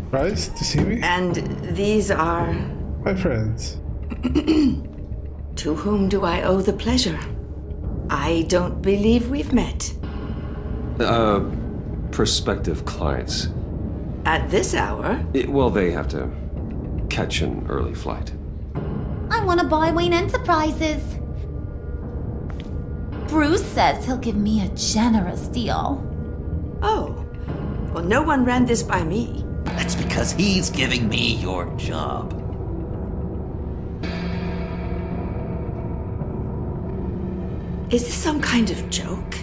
Surprised to see me? And these are... My friends. To whom do I owe the pleasure? I don't believe we've met. Prospective clients. At this hour? Well, they have to catch an early flight. I want to buy Wayne Enterprises. Bruce says he'll give me a generous deal. Oh, well, no one ran this by me. That's because he's giving me your job. Is this some kind of joke?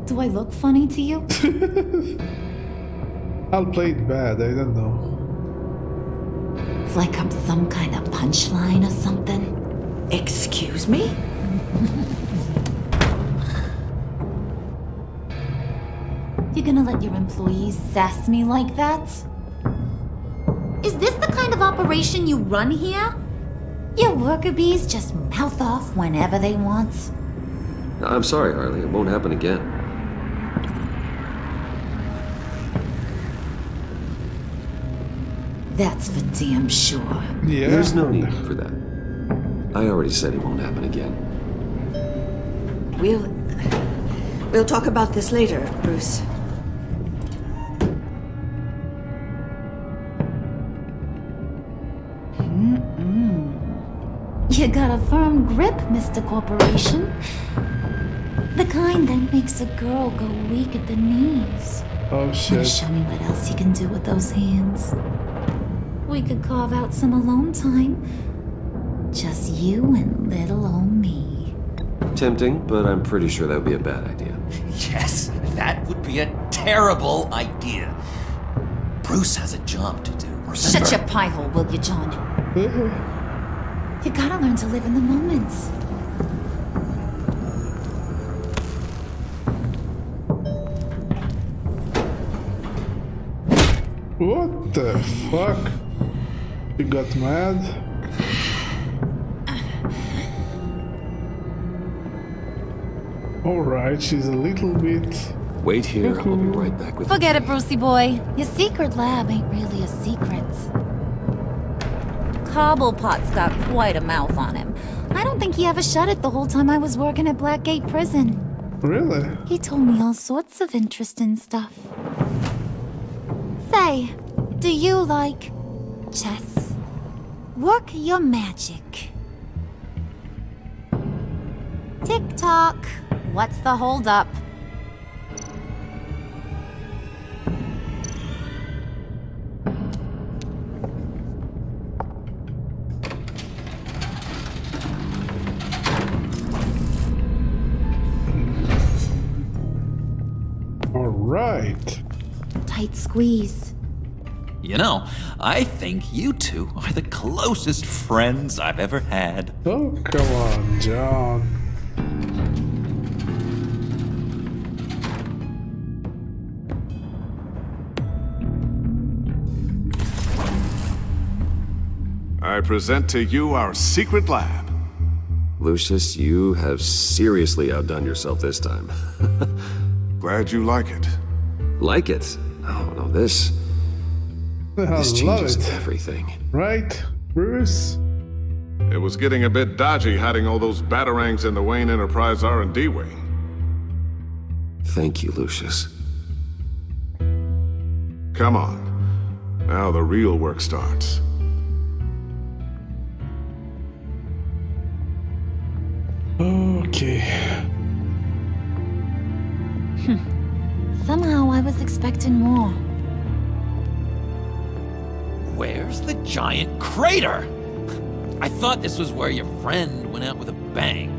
Do I look funny to you? I'll play it bad, I don't know. Like I'm some kind of punchline or something? Excuse me? You gonna let your employees sass me like that? Is this the kind of operation you run here? Your worker bees just mouth off whenever they want? I'm sorry, Harley. It won't happen again. That's for damn sure. Yeah. There's no need for that. I already said it won't happen again. We'll talk about this later, Bruce. You got a firm grip, Mr. Corporation. The kind that makes a girl go weak at the knees. Oh Wanna shit. show me what else you can do with those hands? We could carve out some alone time. Just you and little old me. Tempting, but I'm pretty sure that would be a bad idea. Yes, that would be a terrible idea. Bruce has a job to do. Remember? Shut your pie hole, will you, John? You gotta learn to live in the moments. What the fuck? You got mad? Alright, she's a little bit... Wait here, I'll be right back with Forget it, Brucey boy. Your secret lab ain't really a secret. Cobblepot's got quite a mouth on him. I don't think he ever shut it the whole time I was working at Blackgate Prison. Really? He told me all sorts of interesting stuff. Say, do you like chess? Work your magic. Tick-tock. What's the holdup? Alright. Tight squeeze. You know, I think you two are the closest friends I've ever had. Oh, come on, John. I present to you our secret lab. Lucius, you have seriously outdone yourself this time. Glad you like it. Like it? Oh, no, this I changes love it. everything. Right, Bruce? It was getting a bit dodgy hiding all those batarangs in the Wayne Enterprise R&D wing. Thank you, Lucius. Come on. Now the real work starts. Okay. Somehow I was expecting more. Where's the giant crater? I thought this was where your friend went out with a bang.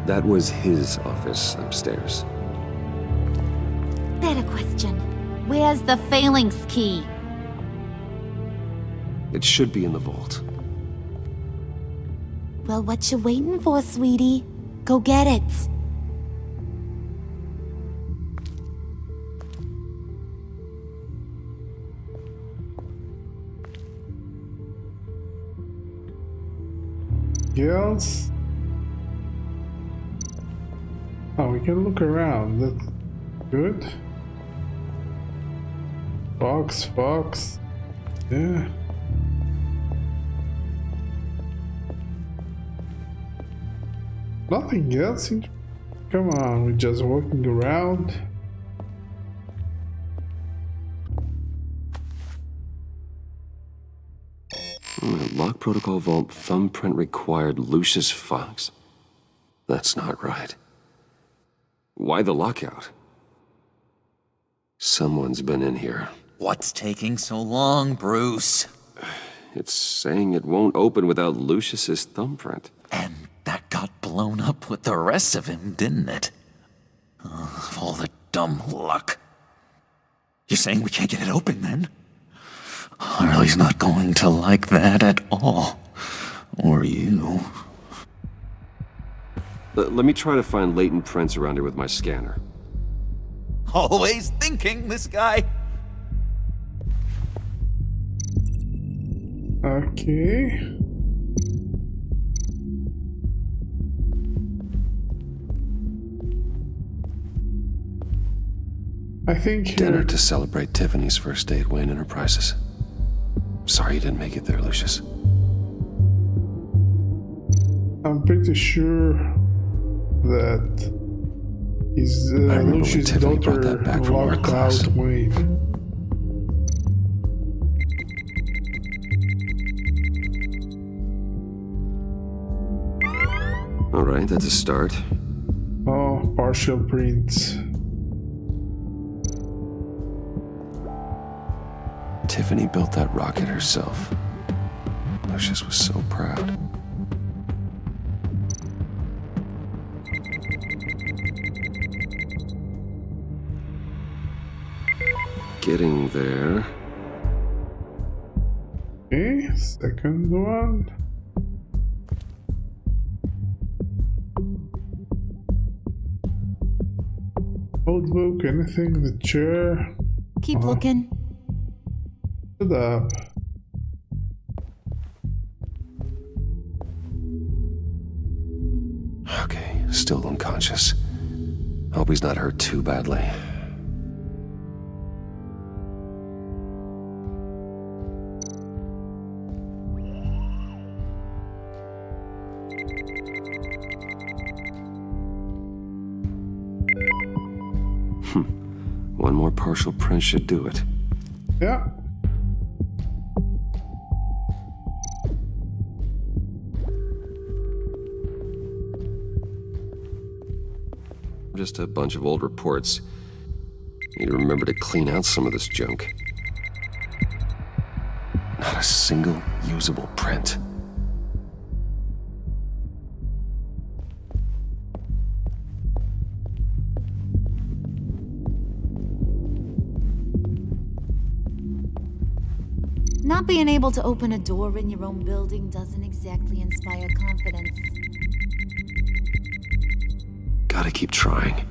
That was his office upstairs. Better question. Where's the phalanx key? It should be in the vault. Well, what you waiting for, sweetie? Go get it. Girls? Oh, we can look around. That's good. Fox. Yeah. Nothing else. Come on, we're just walking around. Lock protocol vault thumbprint required Lucius Fox. That's not right. Why the lockout? Someone's been in here. What's taking so long, Bruce? It's saying it won't open without Lucius's thumbprint. And that got blown up with the rest of him, didn't it? All the dumb luck. You're saying we can't get it open, then? Harley's not going to like that at all. Or you. Let me try to find latent prints around here with my scanner. Always thinking, this guy. Okay. I think Dinner to celebrate Tiffany's first day at Wayne Enterprises. Sorry you didn't make it there, Lucius. I'm pretty sure that his Lucius' daughter locked out Wayne. Alright, that's a start. Oh. partial prints. Tiffany built that rocket herself. Lucius was so proud. Getting there. Okay, second one. Notebook, anything, the chair. Keep looking. Shut up. Okay, still unconscious. Hope he's not hurt too badly. One more partial print should do it. Yeah. Just a bunch of old reports. Need to remember to clean out some of this junk. Not a single usable print. Not being able to open a door in your own building doesn't exactly inspire confidence. Gotta keep trying.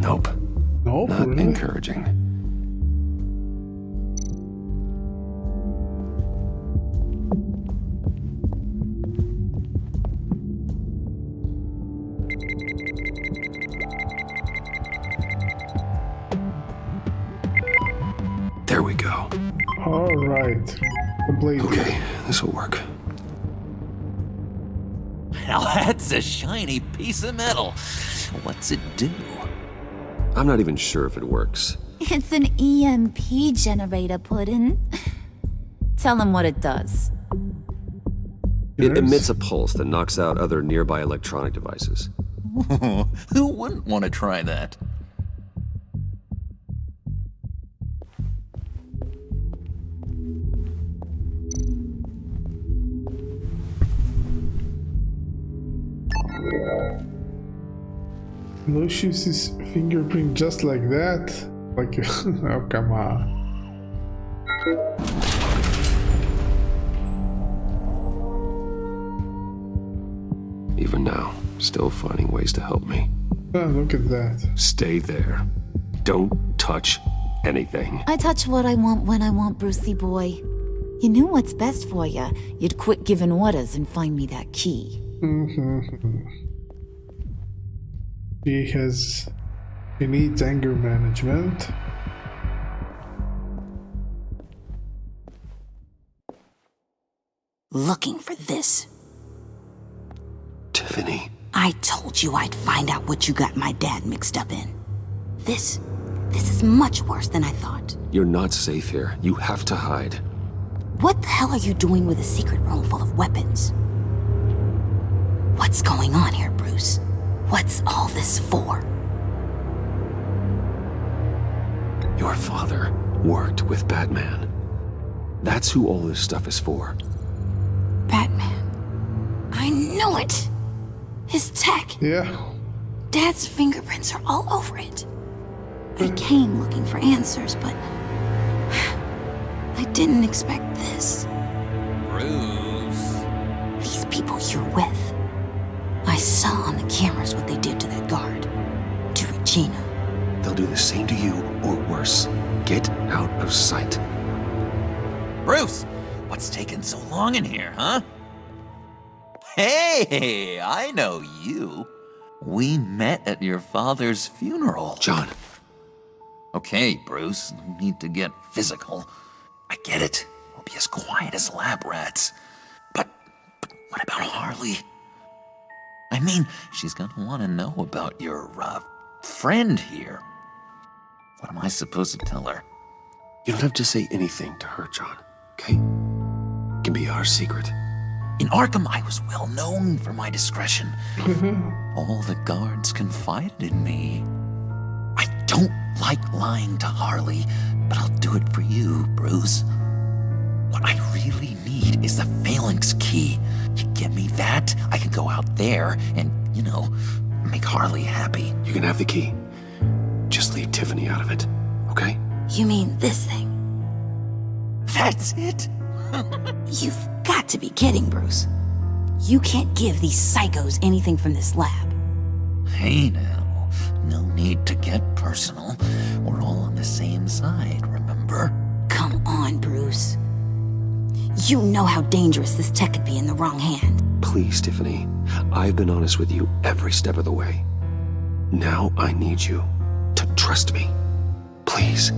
Nope. Nope, Not really? encouraging. There we go. Alright. Completely. Okay, this will work. Now that's a shiny piece of metal. What's it do? I'm not even sure if it works. It's an EMP generator, Puddin'. Tell him what it does. It emits a pulse that knocks out other nearby electronic devices. Who wouldn't want to try that? Lucius's fingerprint just like that? Like, oh, come on. Even now, still finding ways to help me. Oh, look at that. Stay there. Don't touch anything. I touch what I want when I want, Brucey boy. You knew what's best for you. You'd quit giving orders and find me that key. She needs anger management. Looking for this. Tiffany. I told you I'd find out what you got my dad mixed up in. This is much worse than I thought. You're not safe here. You have to hide. What the hell are you doing with a secret room full of weapons? What's going on here, Bruce? What's all this for? Your father worked with Batman. That's who all this stuff is for. Batman. I knew it! His tech. Yeah. Dad's fingerprints are all over it. I came looking for answers, but I didn't expect this. Bruce. These people you're with. I saw on the cameras what they did to that guard. To Regina. They'll do the same to you, or worse. Get out of sight. Bruce, what's taking so long in here, huh? Hey, I know you. We met at your father's funeral. John. Okay, Bruce, no need to get physical. I get it. We'll be as quiet as lab rats. But what about Harley? I mean, she's gonna want to know about your, friend here. What am I supposed to tell her? You don't have to say anything to her, John, okay? It can be our secret. In Arkham, I was well known for my discretion. All the guards confided in me. I don't like lying to Harley, but I'll do it for you, Bruce. What I really need is the Phalanx key. You get me that, I can go out there and, make Harley happy. You can have the key. Just leave Tiffany out of it, okay? You mean this thing? That's it? You've got to be kidding, Bruce. You can't give these psychos anything from this lab. Hey now, no need to get personal. We're all on the same side, remember? Come on, Bruce. You know how dangerous this tech could be in the wrong hand. Please, Tiffany. I've been honest with you every step of the way. Now I need you to trust me. Please.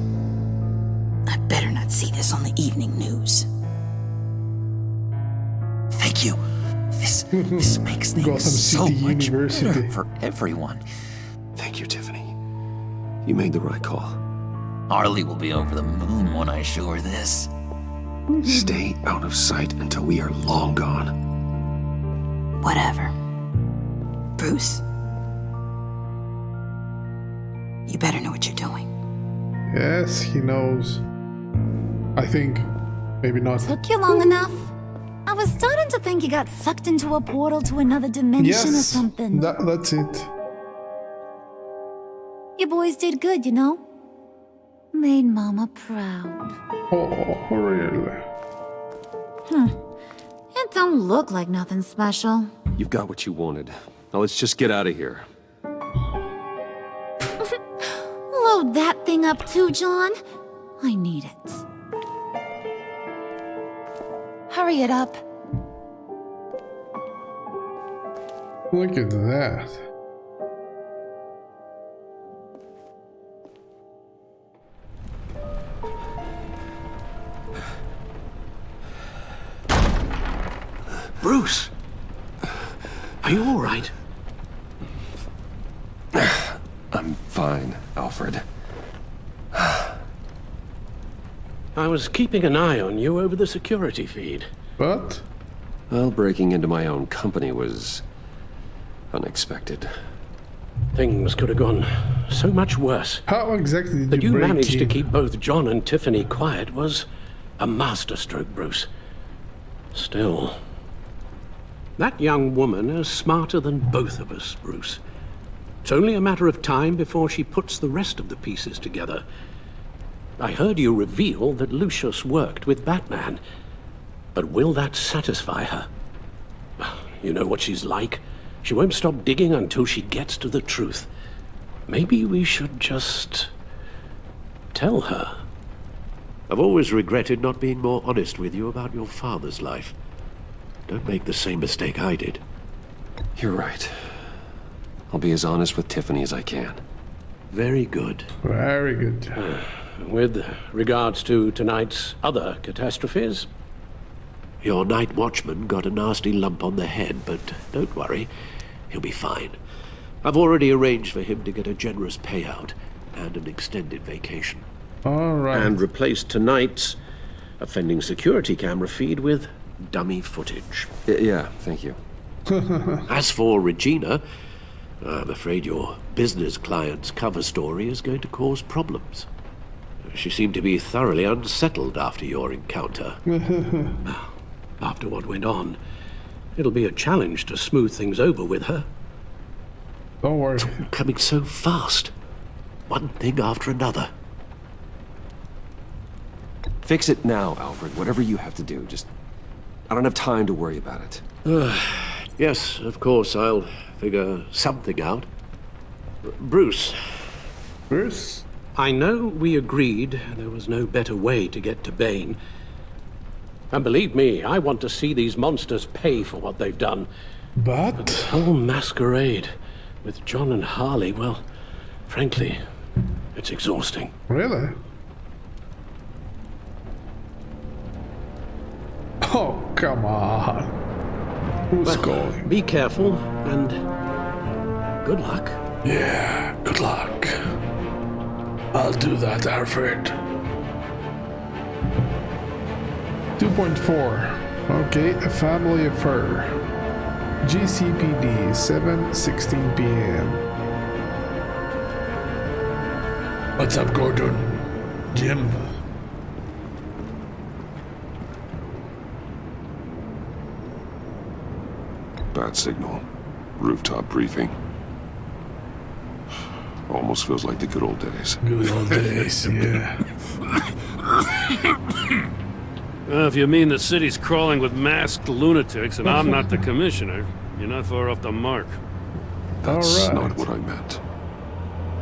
I better not see this on the evening news. Thank you. This makes things so much better for everyone. Thank you, Tiffany. You made the right call. Harley will be over the moon when I show her this. Stay out of sight until we are long gone. Whatever. Bruce. You better know what you're doing. Yes, he knows. I think. Maybe not. Took you long enough? I was starting to think you got sucked into a portal to another dimension or something. That's it. You boys did good, Made Mama proud. Oh, really? It don't look like nothing special. You've got what you wanted. Now let's just get out of here. Load that thing up too, John. I need it. Hurry it up. Look at that. Bruce! Are you all right? I'm fine, Alfred. I was keeping an eye on you over the security feed. But? Well, breaking into my own company was unexpected. Things could have gone so much worse. How exactly did that you break managed to in? keep both John and Tiffany quiet was a masterstroke, Bruce. Still, that young woman is smarter than both of us, Bruce. It's only a matter of time before she puts the rest of the pieces together. I heard you reveal that Lucius worked with Batman. But will that satisfy her? You know what she's like. She won't stop digging until she gets to the truth. Maybe we should just tell her. I've always regretted not being more honest with you about your father's life. Don't make the same mistake I did. You're right. I'll be as honest with Tiffany as I can. Very good. Very good. With regards to tonight's other catastrophes? Your night watchman got a nasty lump on the head, but don't worry. He'll be fine. I've already arranged for him to get a generous payout and an extended vacation. All right. And replaced tonight's offending security camera feed with dummy footage. Yeah, thank you. As for Regina, I'm afraid your business client's cover story is going to cause problems. She seemed to be thoroughly unsettled after your encounter. After what went on, it'll be a challenge to smooth things over with her. Don't worry. It's all coming so fast. One thing after another. Fix it now, Alfred. Whatever you have to do. Just... I don't have time to worry about it. Yes, of course, I'll figure something out. Bruce. Bruce? I know we agreed there was no better way to get to Bane. And believe me, I want to see these monsters pay for what they've done. But the whole masquerade with John and Harley, well, frankly, it's exhausting. Really? Oh, come on. Who's calling? Be careful, and good luck. Yeah, good luck. I'll do that, Alfred. 2.4. Okay, a family affair. GCPD, 7:16 p.m. What's up, Gordon? Jim? Bad signal. Rooftop briefing. Almost feels like the good old days. Good old days, yeah. If you mean the city's crawling with masked lunatics and I'm not the commissioner, you're not far off the mark. That's All right. not what I meant.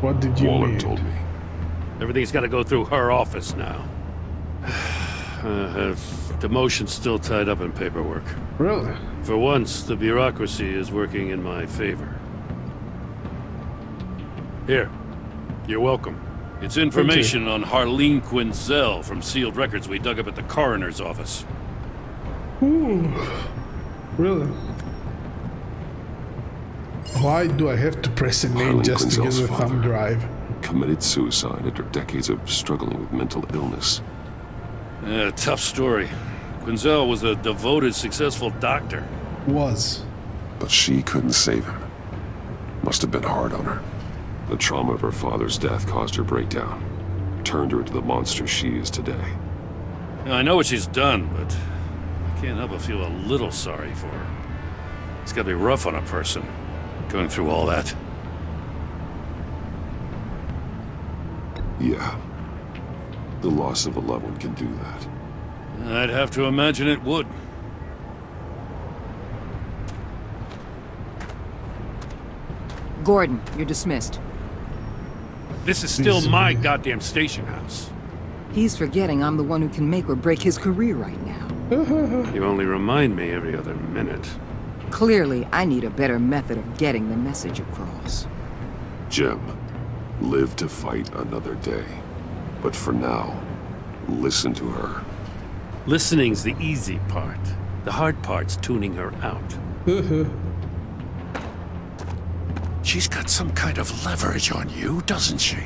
What did you Waller mean? told me. Everything's got to go through her office now. Demotion's still tied up in paperwork. Really? For once, the bureaucracy is working in my favor. Here, you're welcome. It's information on Harleen Quinzel from sealed records we dug up at the coroner's office. Ooh. Really? Why do I have to press a name Harleen just to get Quinzel's the thumb father drive? committed suicide after decades of struggling with mental illness. Yeah, tough story. Quinzel was a devoted, successful doctor. Was. But she couldn't save him. Must have been hard on her. The trauma of her father's death caused her breakdown. Turned her into the monster she is today. Now, I know what she's done, but I can't help but feel a little sorry for her. It's gotta be rough on a person, going through all that. Yeah. The loss of a loved one can do that. I'd have to imagine it would. Gordon, you're dismissed. This is still my goddamn station house. He's forgetting I'm the one who can make or break his career right now. You only remind me every other minute. Clearly, I need a better method of getting the message across. Jim, live to fight another day. But for now, listen to her. Listening's the easy part. The hard part's tuning her out. She's got some kind of leverage on you, doesn't she?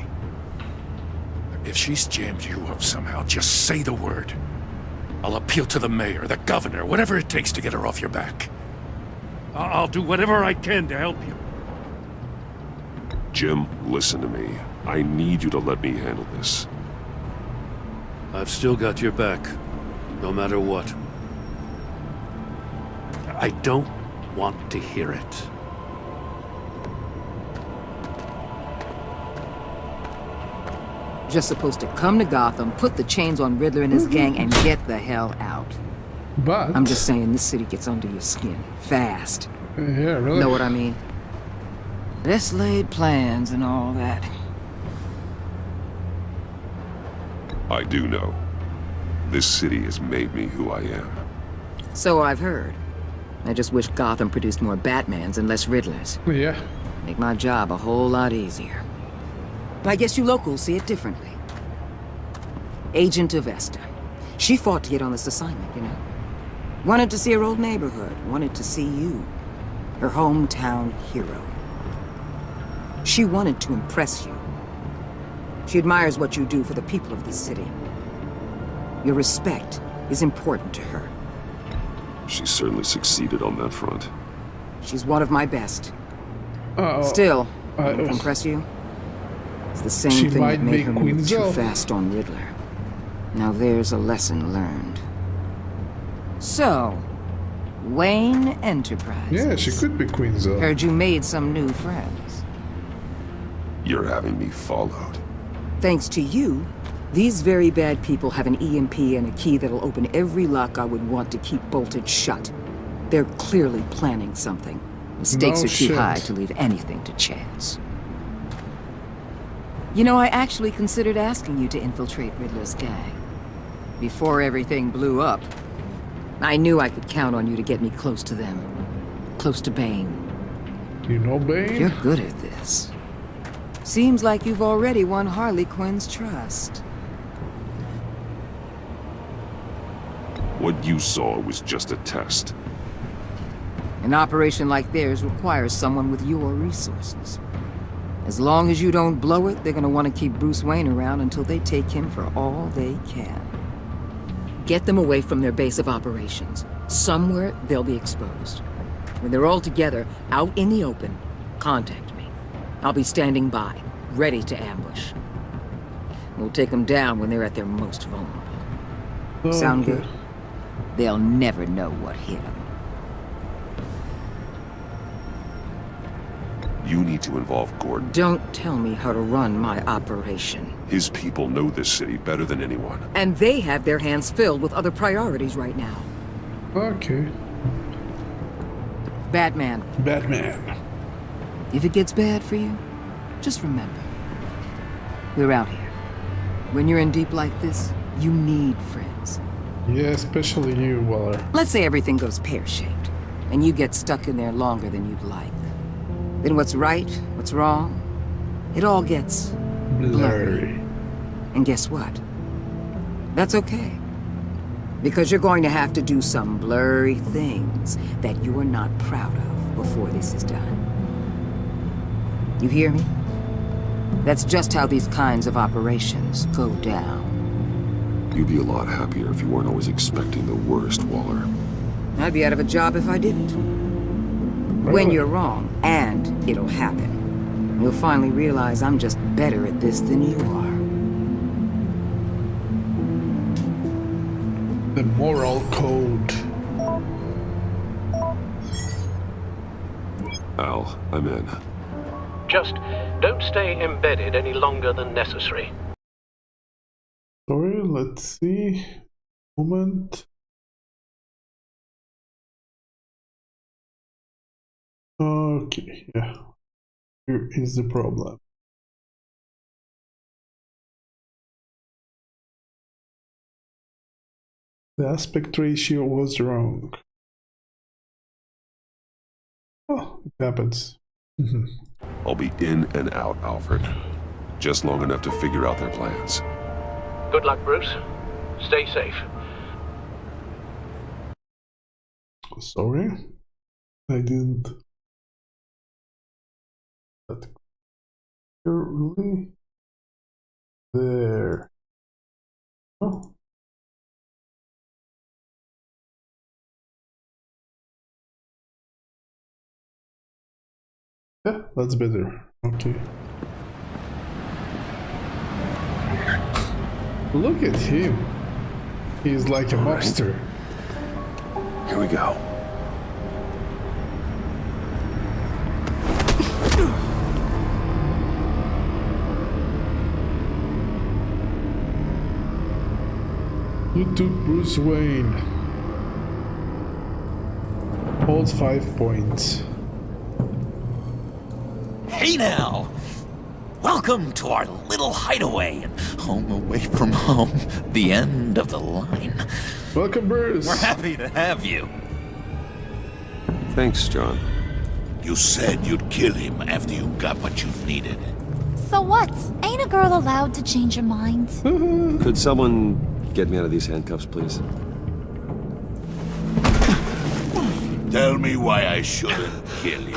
If she's jammed you up somehow, just say the word. I'll appeal to the mayor, the governor, whatever it takes to get her off your back. I'll do whatever I can to help you. Jim, listen to me. I need you to let me handle this. I've still got your back, no matter what. I don't want to hear it. Just supposed to come to Gotham, put the chains on Riddler and his gang, and get the hell out. But... I'm just saying, this city gets under your skin. Fast. Yeah, really? Know what I mean? Best laid plans and all that. I do know. This city has made me who I am. So I've heard. I just wish Gotham produced more Batmans and less Riddlers. Yeah. Make my job a whole lot easier. But I guess you locals see it differently. Agent Avesta. She fought to get on this assignment, you know. Wanted to see her old neighborhood. Wanted to see you. Her hometown hero. She wanted to impress you. She admires what you do for the people of the city. Your respect is important to her. She certainly succeeded on that front. She's one of my best. Uh-oh. Still, to impress you? It's the same She thing might that made her make move too Quinzel. fast on Riddler. Now there's a lesson learned. So, Wayne Enterprises. Yeah, she could be Quinzel. Heard you made some new friends. You're having me followed. Thanks to you, these very bad people have an EMP and a key that'll open every lock I would want to keep bolted shut. They're clearly planning something. The stakes No are too shit. high to leave anything to chance. You know, I actually considered asking you to infiltrate Riddler's gang. Before everything blew up, I knew I could count on you to get me close to them. Close to Bane. You know Bane? You're good at this. Seems like you've already won Harley Quinn's trust. What you saw was just a test. An operation like theirs requires someone with your resources. As long as you don't blow it, they're gonna want to keep Bruce Wayne around until they take him for all they can. Get them away from their base of operations. Somewhere they'll be exposed. When they're all together, out in the open, contact me. I'll be standing by, ready to ambush. We'll take them down when they're at their most vulnerable. Sound good? They'll never know what hit them. You need to involve Gordon. Don't tell me how to run my operation. His people know this city better than anyone. And they have their hands filled with other priorities right now. Okay. Batman. Batman. If it gets bad for you, just remember, we're out here. When you're in deep like this, you need friends. Yeah, especially you, Waller. Let's say everything goes pear-shaped, and you get stuck in there longer than you'd like. Then what's right, what's wrong, it all gets blurry. And guess what? That's okay. Because you're going to have to do some blurry things that you are not proud of before this is done. You hear me? That's just how these kinds of operations go down. You'd be a lot happier if you weren't always expecting the worst, Waller. I'd be out of a job if I didn't. When you're wrong, and it'll happen, you'll finally realize I'm just better at this than you are. The moral code. Al, I'm in. Just don't stay embedded any longer than necessary. Sorry, let's see. Moment. Okay, yeah. Here is the problem. The aspect ratio was wrong. Oh, it happens. I'll be in and out, Alfred. Just long enough to figure out their plans. Good luck, Bruce. Stay safe. Sorry, I didn't. That clearly there. Oh. Yeah, that's better. Okay. Look at him. He's like a mobster. Here we go. You took Bruce Wayne. Holds 5 points. Hey now! Welcome to our little hideaway and home away from home. The end of the line. Welcome, Bruce. We're happy to have you. Thanks, John. You said you'd kill him after you got what you needed. So what? Ain't a girl allowed to change her mind? Could someone get me out of these handcuffs, please? Tell me why I shouldn't kill you.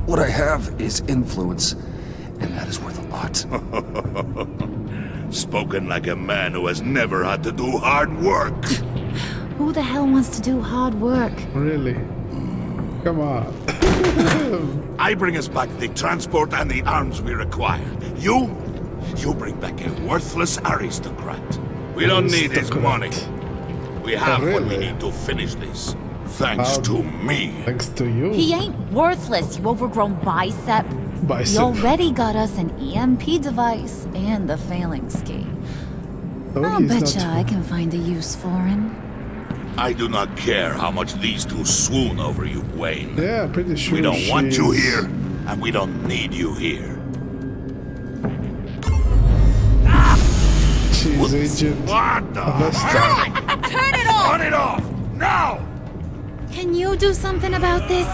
What I have is influence, and that is worth a lot. Spoken like a man who has never had to do hard work. Who the hell wants to do hard work? Really? Come on. I bring us back the transport and the arms we require. You bring back a worthless aristocrat. We don't need his money. We have what we need to finish this. Thanks to me. Thanks to you. He ain't worthless, you overgrown bicep. He already got us an EMP device and the phalanx key. I'll betcha I can find a use for him. I do not care how much these two swoon over you, Wayne. Yeah, pretty sure we don't want you here, and we don't need you here. She's Agent Avesta. Turn it off! Turn it off! Now! Can you do something about this?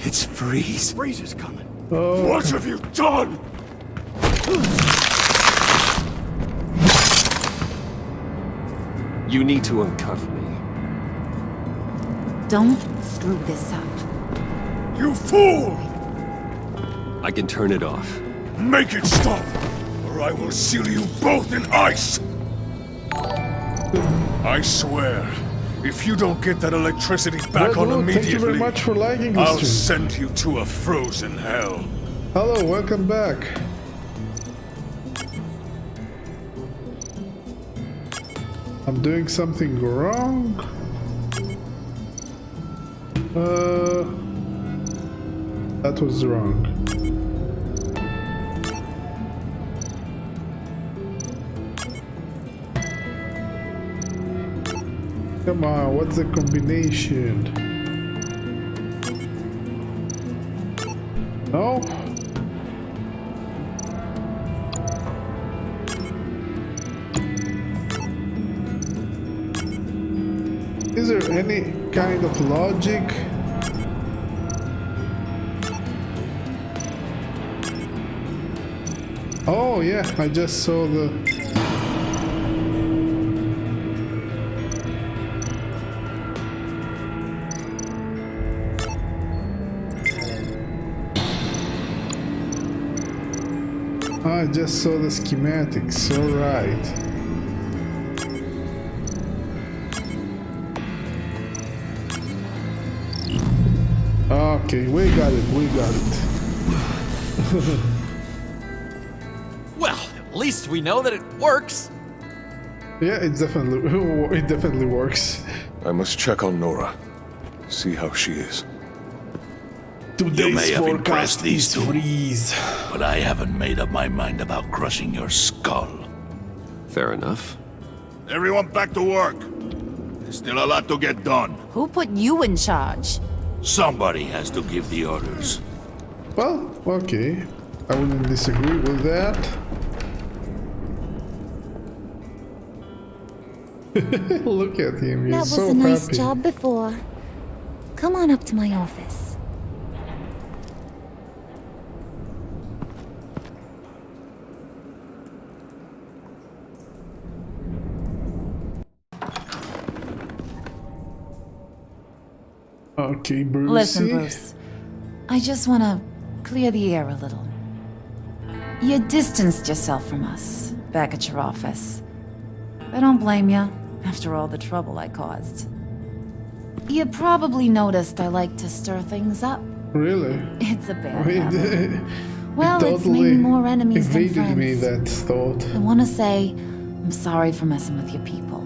It's Freeze. Freeze is coming. Oh. What have you done? You need to uncuff me. Don't screw this up. You fool! I can turn it off. Make it stop, or I will seal you both in ice! I swear, if you don't get that electricity back on immediately, thank you very much for liking this I'll stream. send you to a frozen hell. Hello, welcome back. I'm doing something wrong. That was wrong. Come on, what's the combination? No? Is there any kind of logic? Oh yeah, I just saw the... I just saw the schematics, alright. Okay, we got it. Well, at least we know that it works. Yeah, it definitely works. I must check on Nora. See how she is. You may have forecast impressed these two, freeze. but I haven't made up my mind about crushing your skull. Fair enough. Everyone back to work. There's still a lot to get done. Who put you in charge? Somebody has to give the orders. Well, okay. I wouldn't disagree with that. Look at him, That he's was so a nice happy. job before. Come on up to my office. Okay, Brucey. Listen, Bruce. I just want to clear the air a little. You distanced yourself from us back at your office. I don't blame you, after all the trouble I caused. You probably noticed I like to stir things up. Really? It's a bad Wait, habit. Well, it it's made me more enemies than evaded friends. me, that thought. I want to say I'm sorry for messing with your people.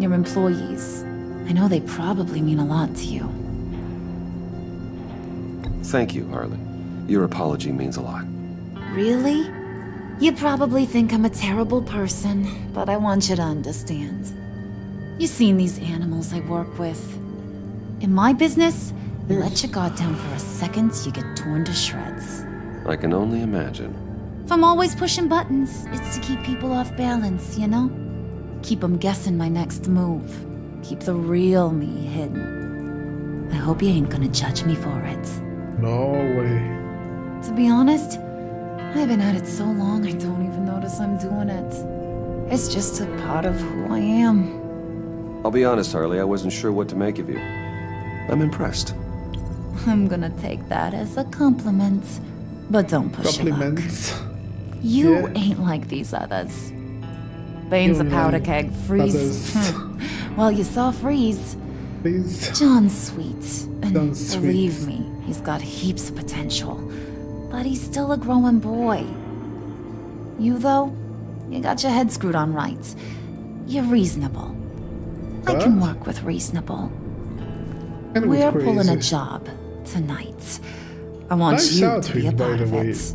Your employees. I know they probably mean a lot to you. Thank you, Harley. Your apology means a lot. Really? You probably think I'm a terrible person, but I want you to understand. You've seen these animals I work with. In my business, you let your guard down for a second, you get torn to shreds. I can only imagine. If I'm always pushing buttons, it's to keep people off balance, you know? Keep them guessing my next move. Keep the real me hidden. I hope you ain't gonna judge me for it. No way. To be honest, I've been at it so long I don't even notice I'm doing it. It's just a part of who I am. I'll be honest, Harley, I wasn't sure what to make of you. I'm impressed. I'm gonna take that as a compliment. But don't push your luck. Compliments. You Yeah. ain't like these others. Bane's a You powder like keg. Freeze. others. Well, you saw Freeze. Please. John's sweet. And John's sweet. believe me, he's got heaps of potential. But he's still a growing boy. You, though, you got your head screwed on right. You're reasonable. I can What? work with reasonable. And with We're pulling a crazy. job tonight. I want Nice you to be a outfit, by part the of way. it.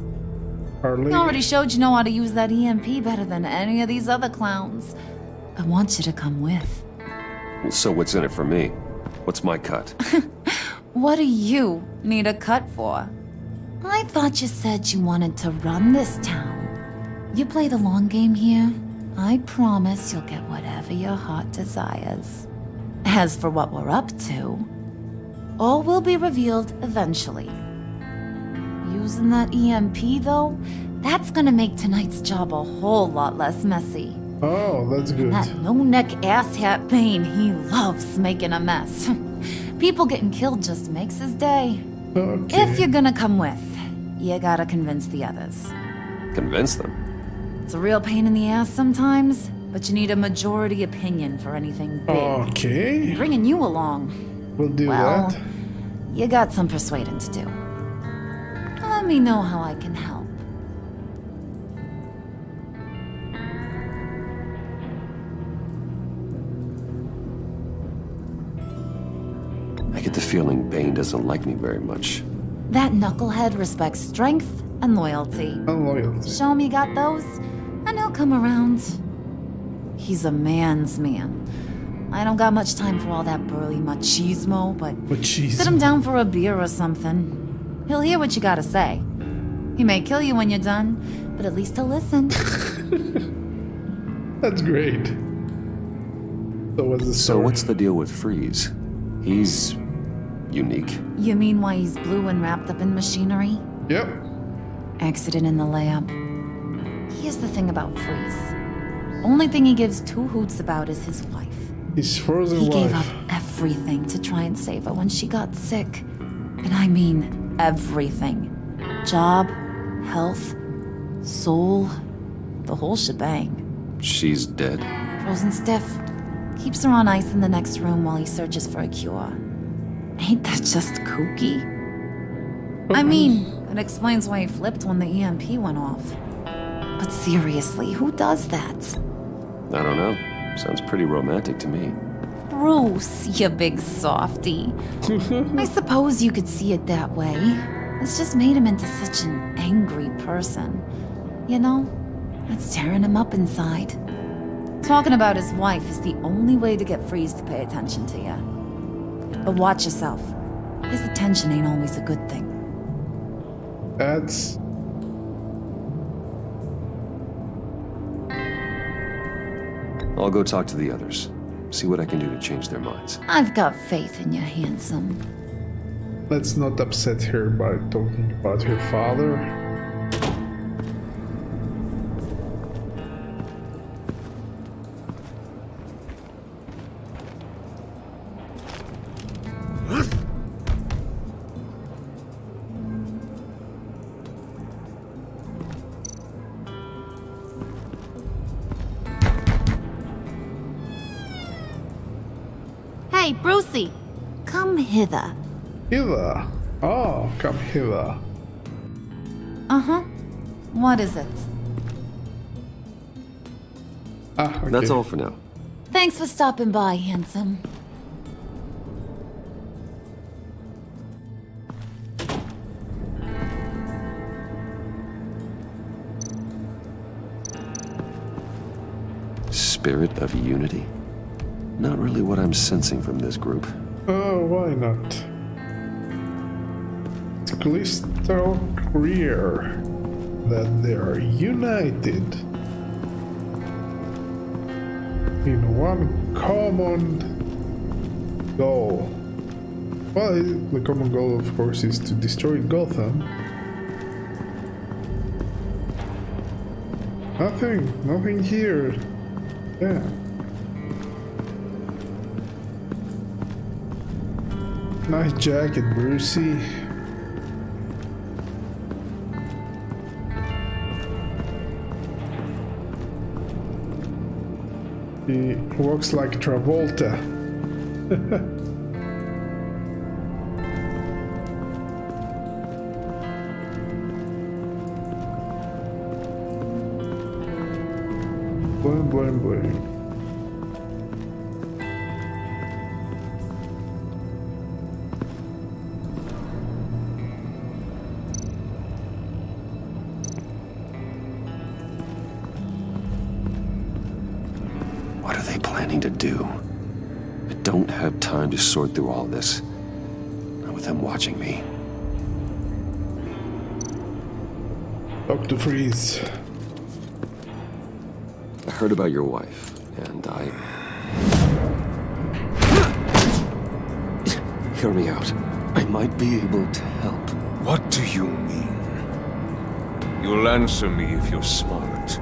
Harley. I already showed you know how to use that EMP better than any of these other clowns. I want you to come with. So what's in it for me? What's my cut? What do you need a cut for? I thought you said you wanted to run this town. You play the long game here, I promise you'll get whatever your heart desires. As for what we're up to, all will be revealed eventually. Using that EMP, though, that's gonna make tonight's job a whole lot less messy. Oh, that's good. That no-neck asshat Bane, he loves making a mess. People getting killed just makes his day. Okay. If you're gonna come with, you gotta convince the others. Convince them? It's a real pain in the ass sometimes, but you need a majority opinion for anything big. Okay. I'm bringing you along. We'll do Well, that. you got some persuading to do. Let me know how I can help. I get the feeling Bane doesn't like me very much. That knucklehead respects strength and loyalty. Show him you got those, and he'll come around. He's a man's man. I don't got much time for all that burly machismo, but sit him down for a beer or something. He'll hear what you gotta say. He may kill you when you're done, but at least he'll listen. That's great. So what's the deal with Freeze? He's unique. You mean why he's blue and wrapped up in machinery? Yep. Accident in the lab. Here's the thing about Freeze. Only thing he gives two hoots about is his wife. His frozen He gave wife. up everything to try and save her when she got sick. And I mean everything. Job, health, soul, the whole shebang. She's dead? Frozen stiff. Keeps her on ice in the next room while he searches for a cure. Ain't that just kooky? I mean, it explains why he flipped when the EMP went off. But seriously, who does that? I don't know. Sounds pretty romantic to me. Bruce, you big softy. I suppose you could see it that way. It's just made him into such an angry person. You know, it's tearing him up inside. Talking about his wife is the only way to get Freeze to pay attention to you. But watch yourself. His attention ain't always a good thing. That's... I'll go talk to the others. See what I can do to change their minds. I've got faith in you, handsome. Let's not upset her by talking about her father. Hey, Brucey, come hither. Hither? Oh, come hither. Uh-huh. What is it? Ah, okay. That's all for now. Thanks for stopping by, handsome. Spirit of unity? Not really what I'm sensing from this group. Oh, why not? It's crystal clear that they are united in one common goal. Well, the common goal, of course, is to destroy Gotham. Nothing here. Yeah. Nice jacket, Brucey. He walks like Travolta. Boing, boing, boing. What are they planning to do? I don't have time to sort through all this. Not with them watching me. Talk to Freeze. I heard about your wife, and I... Hear me out. I might be able to help. What do you mean? You'll answer me if you're smart,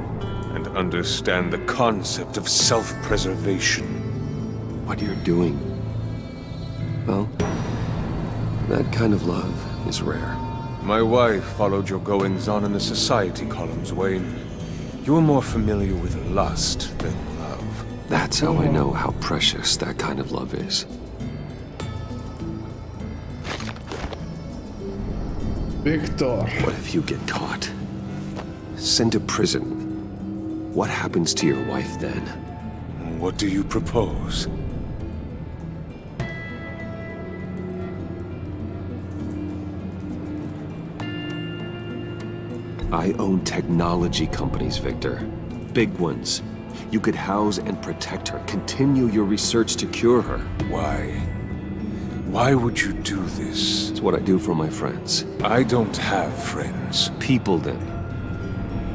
and don't understand the concept of self-preservation. What you're doing, well, that kind of love is rare. My wife followed your goings-on in the society columns, Wayne. You are more familiar with lust than love. That's how I know how precious that kind of love is. Victor. What if you get caught? Sent to prison. What happens to your wife then? What do you propose? I own technology companies, Victor. Big ones. You could house and protect her. Continue your research to cure her. Why? Why would you do this? It's what I do for my friends. I don't have friends. People, then.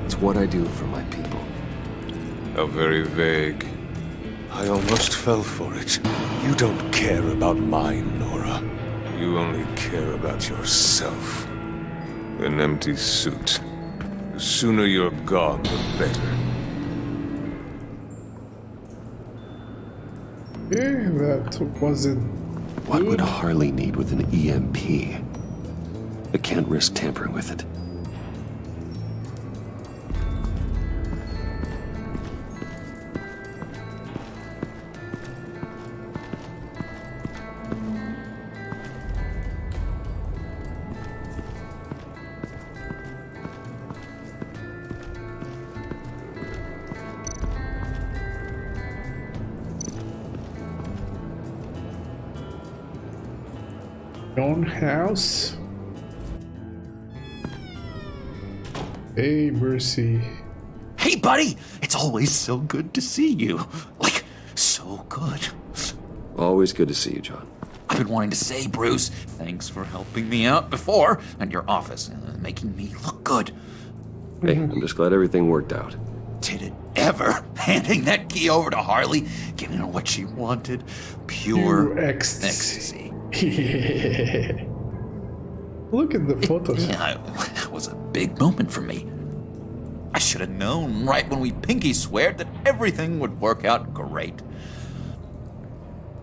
It's what I do for my people. How very vague. I almost fell for it. You don't care about mine, Nora. You only care about yourself. An empty suit. The sooner you're gone, the better. Yeah, that wasn't... What would Harley need with an EMP? I can't risk tampering with it. Own house. Hey, Mercy. Hey, buddy! It's always so good to see you. Like, so good. Always good to see you, John. I've been wanting to say, Bruce, thanks for helping me out before, and your office, making me look good. Hey, I'm just glad everything worked out. Did it ever? Handing that key over to Harley, giving her what she wanted. Pure ecstasy. Look at the photos. It was a big moment for me. I should have known right when we pinky sweared that everything would work out great.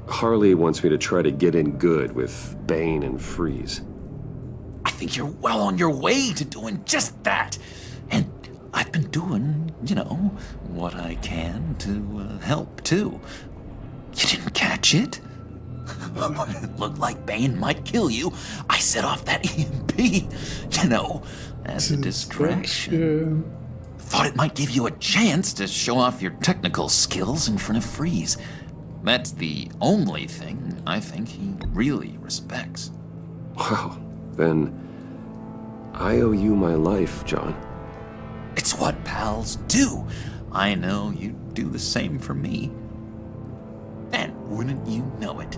Harley wants me to try to get in good with Bane and Freeze. I think you're well on your way to doing just that. And I've been doing, what I can to help, too. You didn't catch it? It looked like Bane might kill you. I set off that EMP, as a distraction. Thought it might give you a chance to show off your technical skills in front of Freeze. That's the only thing I think he really respects. Wow, then I owe you my life, John. It's what pals do. I know you'd do the same for me. And wouldn't you know it,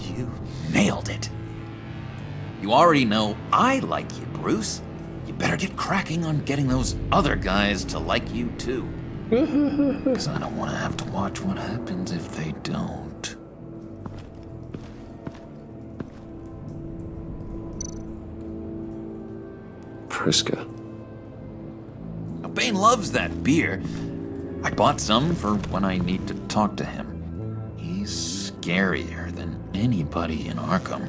you nailed it. You already know I like you, Bruce. You better get cracking on getting those other guys to like you, too. Because I don't want to have to watch what happens if they don't. Priska. Now, Bane loves that beer. I bought some for when I need to talk to him. He's scarier than anybody in Arkham.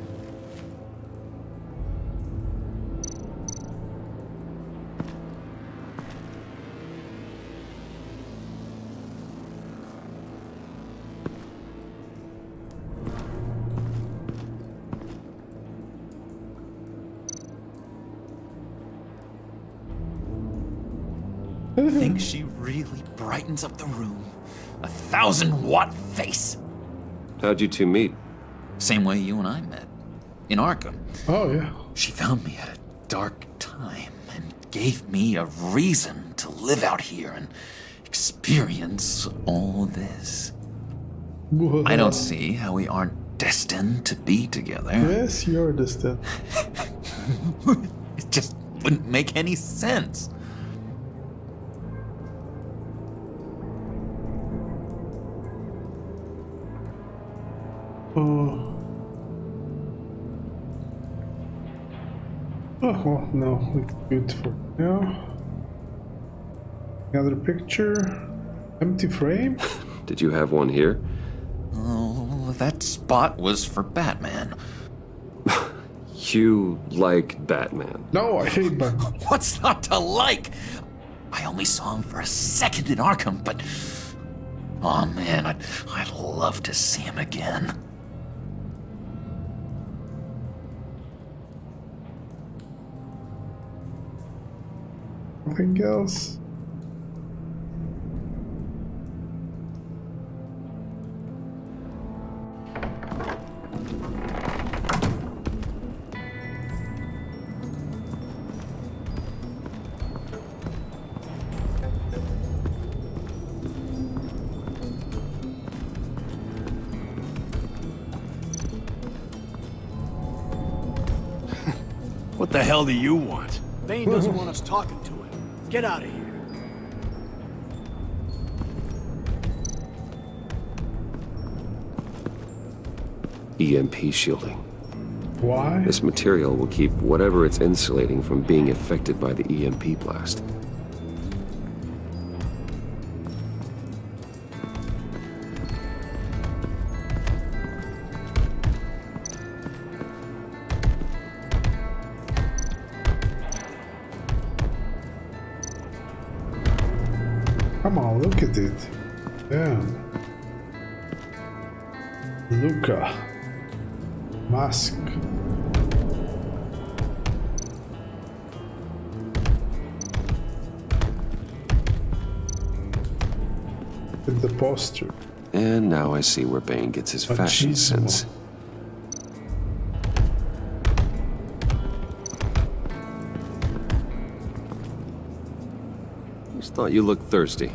Think she really brightens up the room. 1,000-watt face. How'd you two meet? Same way you and I met. In Arkham. Oh, yeah. She found me at a dark time and gave me a reason to live out here and experience all this. Whoa. I don't see how we aren't destined to be together. Yes, you're destined. It just wouldn't make any sense. Oh, well, no, it's good for now. Another picture. Empty frame? Did you have one here? Oh, that spot was for Batman. You like Batman? No, I hate Batman. What's not to like? I only saw him for a second in Arkham, but... Oh man, I'd love to see him again. Nothing else? What the hell do you want? Bane doesn't want us talking to him. Get out of here. EMP shielding. Why? This material will keep whatever it's insulating from being affected by the EMP blast. Come on, look at it. Damn. Luca. Mask. With the poster. And now I see where Bane gets his fashion Machismo. sense. Just thought you looked thirsty.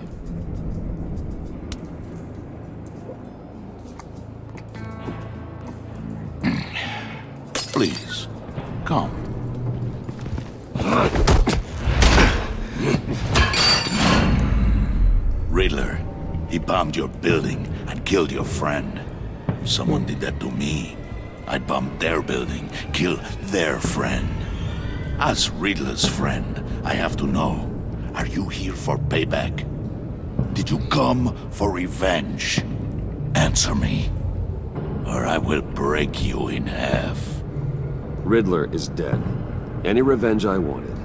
Please, come. Riddler, he bombed your building and killed your friend. If someone did that to me, I'd bomb their building, kill their friend. As Riddler's friend, I have to know, are you here for payback? Did you come for revenge? Answer me, or I will break you in half. Riddler is dead. Any revenge I wanted,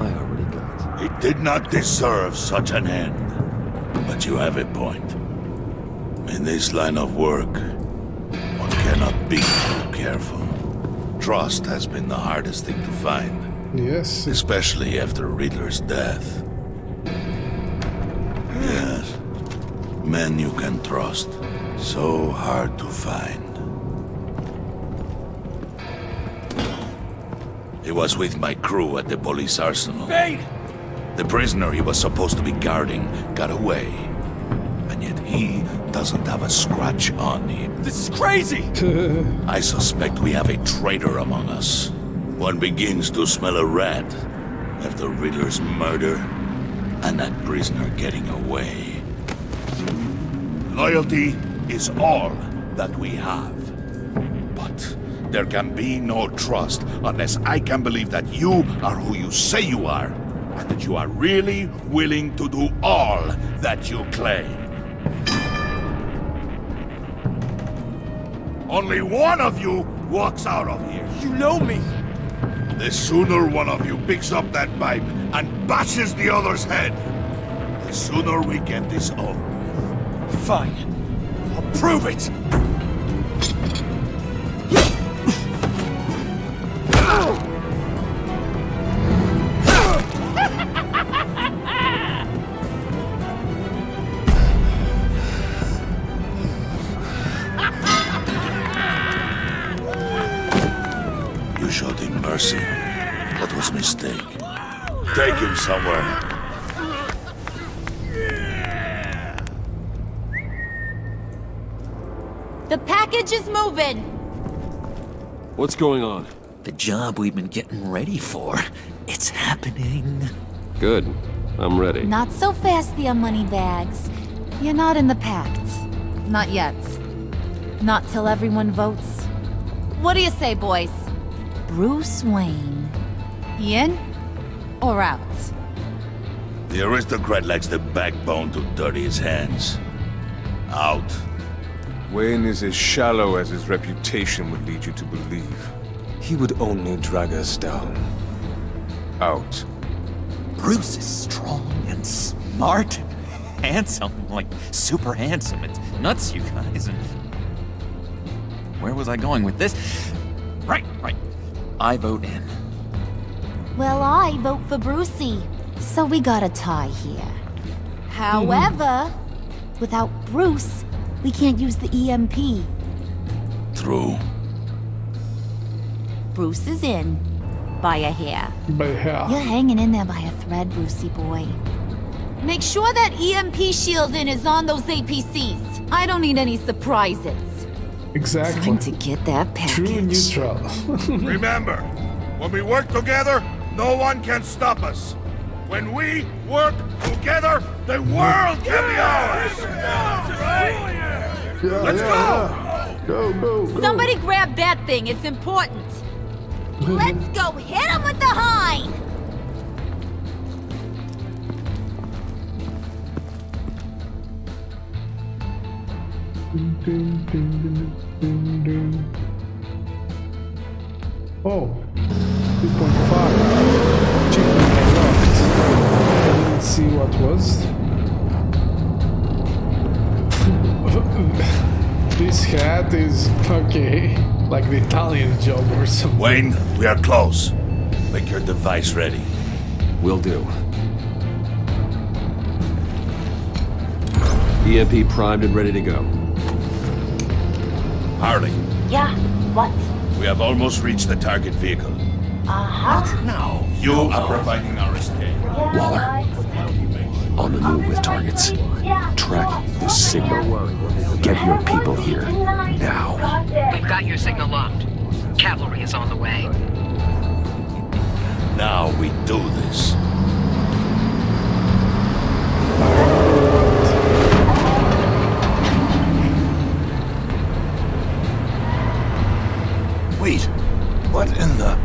I already got. He did not deserve such an end. But you have a point. In this line of work, one cannot be too careful. Trust has been the hardest thing to find. Yes. Especially after Riddler's death. Yes. Men you can trust. So hard to find. He was with my crew at the police arsenal. Bane! The prisoner he was supposed to be guarding got away. And yet he doesn't have a scratch on him. This is crazy! I suspect we have a traitor among us. One begins to smell a rat after Riddler's murder and that prisoner getting away. Loyalty is all that we have. But there can be no trust unless I can believe that you are who you say you are, and that you are really willing to do all that you claim. Only one of you walks out of here. You know me! The sooner one of you picks up that pipe and bashes the other's head, the sooner we get this over with. Fine. I'll prove it! You showed him mercy. That was a mistake. Take him somewhere. The package is moving! What's going on? The job we've been getting ready for. It's happening. Good. I'm ready. Not so fast, the Moneybags. You're not in the pact. Not yet. Not till everyone votes. What do you say, boys? Bruce Wayne. In or out? The aristocrat lacks the backbone to dirty his hands. Out. Wayne is as shallow as his reputation would lead you to believe. He would only drag us down. Out. Bruce is strong and smart and handsome, like super handsome. It's nuts, you guys. And where was I going with this? Right. I vote in. Well, I vote for Brucey. So we got a tie here. However, without Bruce, we can't use the EMP. True. Bruce is in. By a hair. By a hair. You're hanging in there by a thread, Brucey boy. Make sure that EMP shielding is on those APCs. I don't need any surprises. Exactly. Time to get that package. True neutral. Remember, when we work together, no one can stop us. When we work together, the world can be ours! Let's go! Go! Somebody grab that thing, it's important. Let's go hit him with the hind! Oh, 2.5. Achievement unlocked. Let's see what was. This hat is okay, like the Italian job or something. Wayne, we are close. Make your device ready. Will do. EMP primed and ready to go. Harley, Yeah, what? we have almost reached the target vehicle. Uh-huh. Now, you are providing our escape. Waller, on the move with targets. Track the signal. Get your people here, now. We've got your signal locked. Cavalry is on the way. Now we do this. Wait, what in the...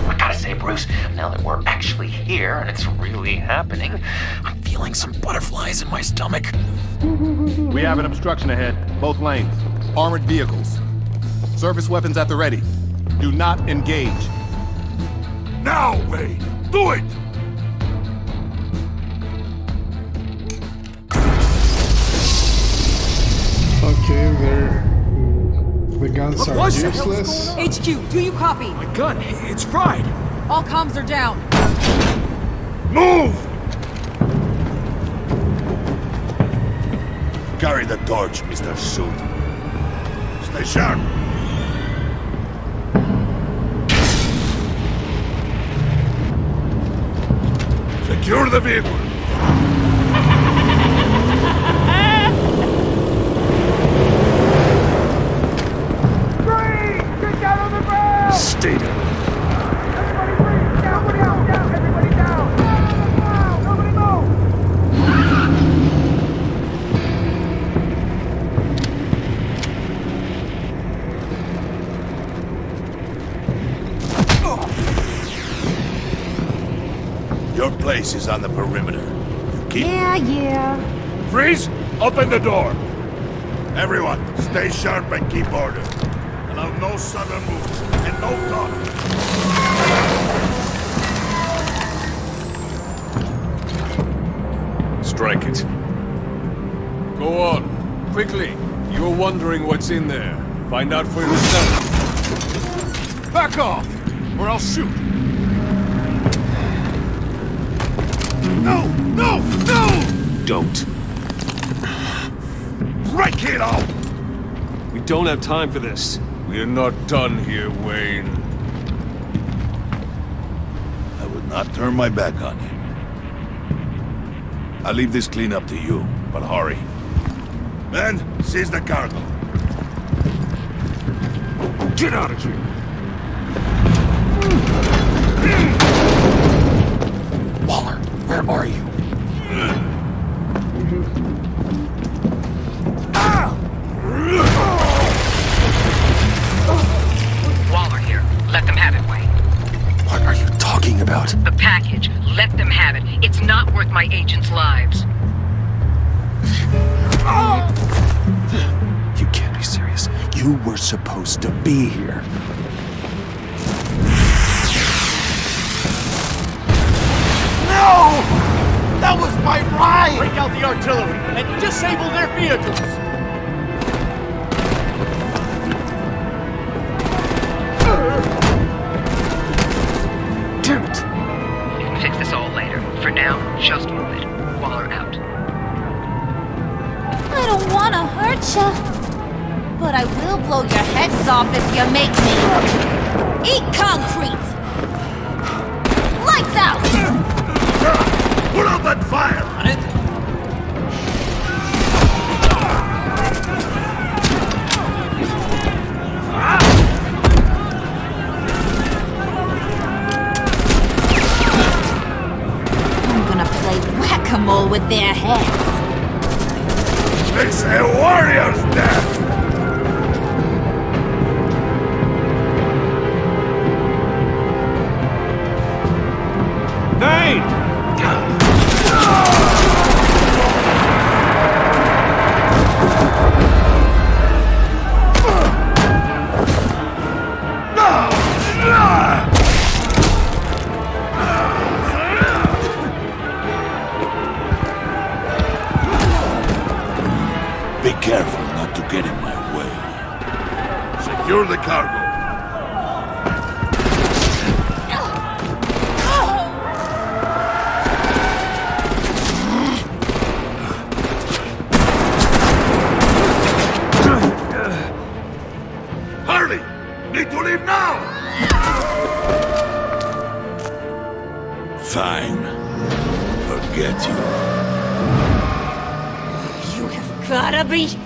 I gotta say, Bruce, now that we're actually here and it's really happening, I'm feeling some butterflies in my stomach. We have an obstruction ahead, both lanes. Armored vehicles. Service weapons at the ready. Do not engage. Now, Wayne! Do it! Okay, the guns are useless. HQ, do you copy? My gun, it's fried. All comms are down. Move! Carry the torch, Mr. Suit. Stay sharp. Secure the vehicle. Stay down. Your place is on the perimeter. Keep... Yeah. Freeze! Open the door! Everyone, stay sharp and keep order. Allow no sudden moves and no talk. Strike it. Go on. Quickly. You're wondering what's in there. Find out for yourself. Back off, or I'll shoot. No! No! No! Don't. Break it out! We don't have time for this. We're not done here, Wayne. I would not turn my back on you. I'll leave this clean up to you, but hurry. Men, seize the cargo. Get out of here! Waller, where are you? Waller here. Let them have it, Wayne. What are you talking about? want? The package. Let them have it. It's not worth my agents' lives. You can't be serious. You were supposed to be here. No! That was my ride! Break out the artillery and disable their vehicles! Damn it! You can fix this all later. For now, just move it. Waller out. I don't want to hurt ya, but I will blow your heads off if you make me. Eat concrete! Lights out! Put out that fire! On it? I'm gonna play whack-a-mole with their heads. It's a warrior's death! Vane! Be careful not to get in my way. Secure the cargo. Hurry! Need to leave now! Fine. Forget you. You have gotta be...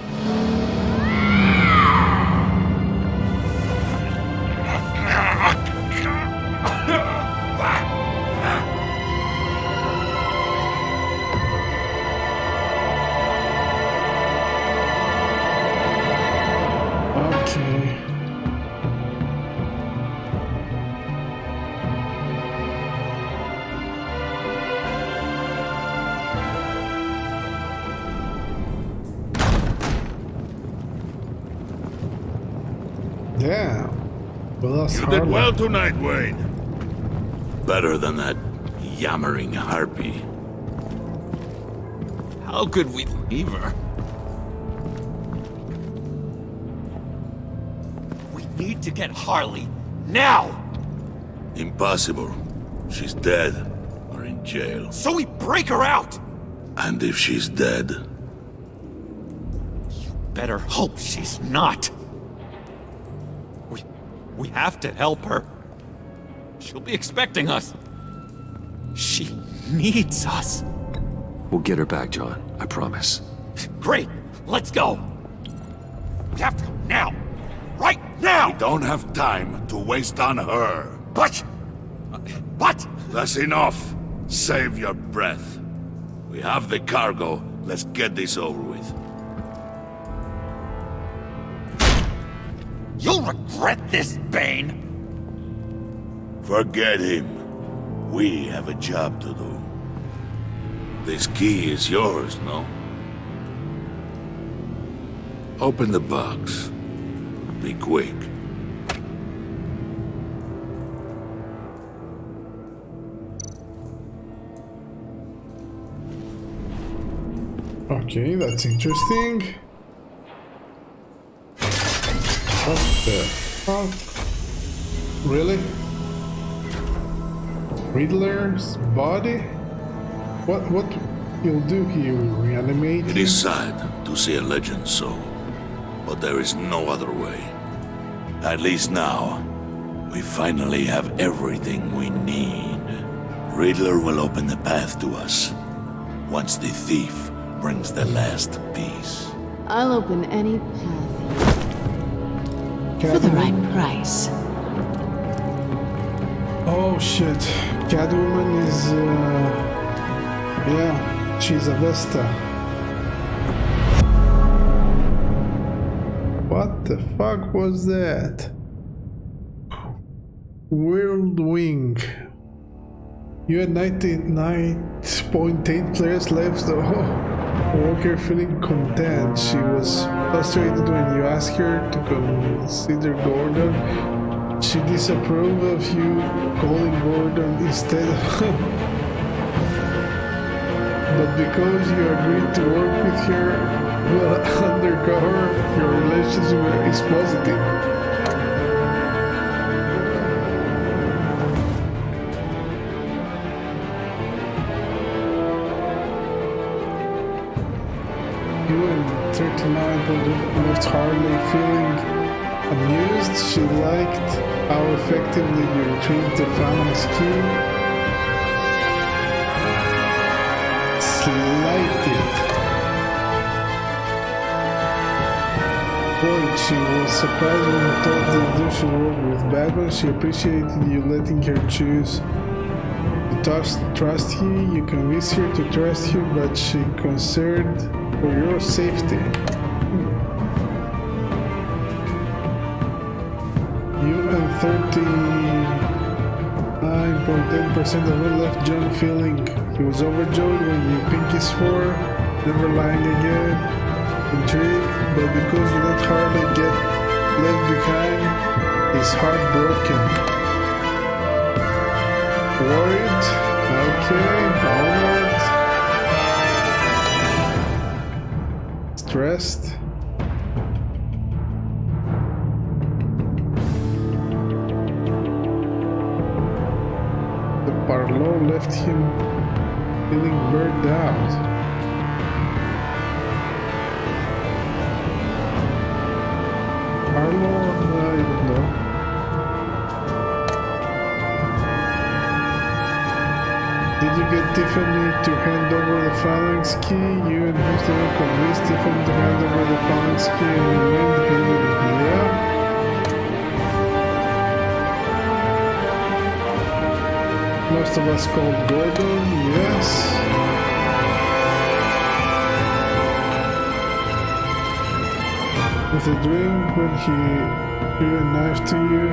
Okay. Damn. Well, that's You did well tonight, Wayne. Better than that yammering harpy. How could we leave her? We need to get Harley now! Impossible. She's dead or in jail. So we break her out! And if she's dead, Better hope she's not. We have to help her. She'll be expecting us. She needs us. We'll get her back, John. I promise. Great. Let's go. We have to go now. Right now! we don't have time to waste on her. But... That's enough. Save your breath. We have the cargo. Let's get this over with. You'll regret this, Bane! Forget him. We have a job to do. This key is yours, no? Open the box. Be quick. Okay, that's interesting. What the fuck? Really? Riddler's body? What you'll do here? Reanimate? It is sad to see a legend so, but there is no other way. At least now, we finally have everything we need. Riddler will open the path to us, once the thief brings the last piece. I'll open any path. For the right price. Oh shit. Catwoman is yeah, she's a Vesta. What the fuck was that? Whirlwind. You had 99.8 players left though. Walker feeling content. She was frustrated when you asked her to consider Gordon. She disapproved of you calling Gordon instead. But because you agreed to work with her undercover, your relationship is positive. You and 39 left Harley feeling amused. She liked how effectively you retrieved the phalanx key. Slighted. Boy, she was surprised when you told the you should work with Batman. She appreciated you letting her choose to trust you. You convinced her to trust you, but she concerned for your safety. You and 39.8% of all left John feeling he was overjoyed when you pinky swore, never lying again, intrigued, but because you let Harley get left behind, his heart broken. Worried? Okay, honored. Stressed? The Parlo left him feeling burned out. Parlo? I don't know. Did you get Tiffany to hand over the phalanx key? You and Mr. convinced Tiffany to hand over the phalanx key and remained hidden. Yeah. Most of us called Gordon, yes. With a drink when he threw a knife to you.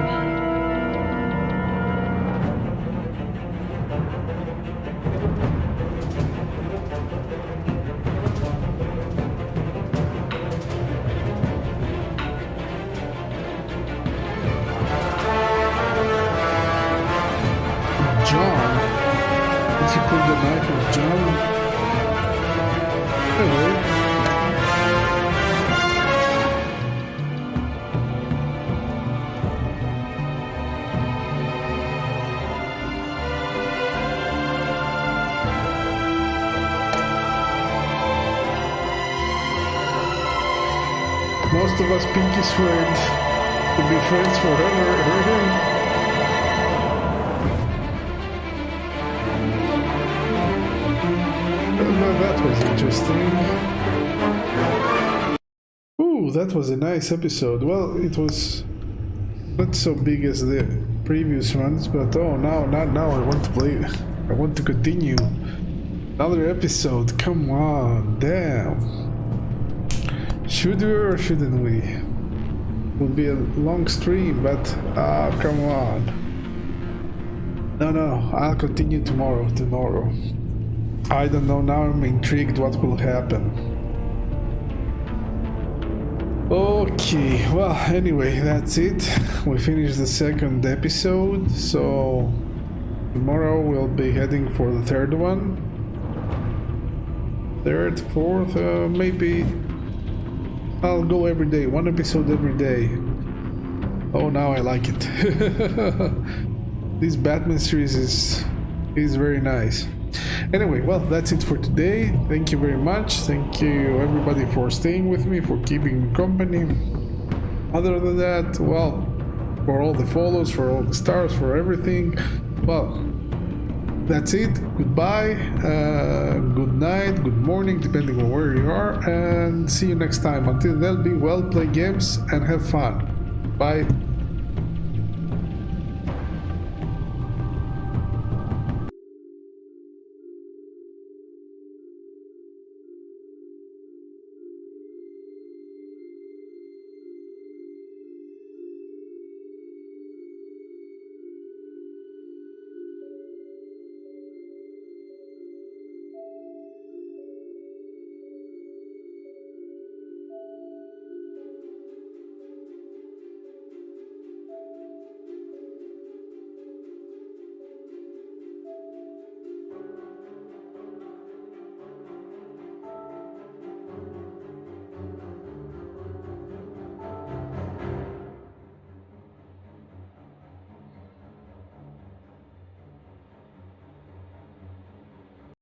John? Did he pull the knife on John? Anyway. Most of us pinky sweared to be friends forever. That was interesting. Ooh, that was a nice episode. Well, it was not so big as the previous ones, but oh, now I want to play. I want to continue. Another episode. Come on, damn. Should we or shouldn't we? Will be a long stream, but come on. No, I'll continue tomorrow. I don't know, now I'm intrigued what will happen. Okay, well, anyway, that's it. We finished the second episode, so tomorrow we'll be heading for the third one. Third, fourth, maybe I'll go every day, one episode every day. Oh, now I like it. This Batman series is very nice. Anyway, well, that's it for today. Thank you very much. Thank you everybody for staying with me, for keeping me company. Other than that, well, for all the follows, for all the stars, for everything, well, that's it. Goodbye, good night, good morning, depending on where you are, and see you next time. Until then, be well, play games, and have fun. Bye.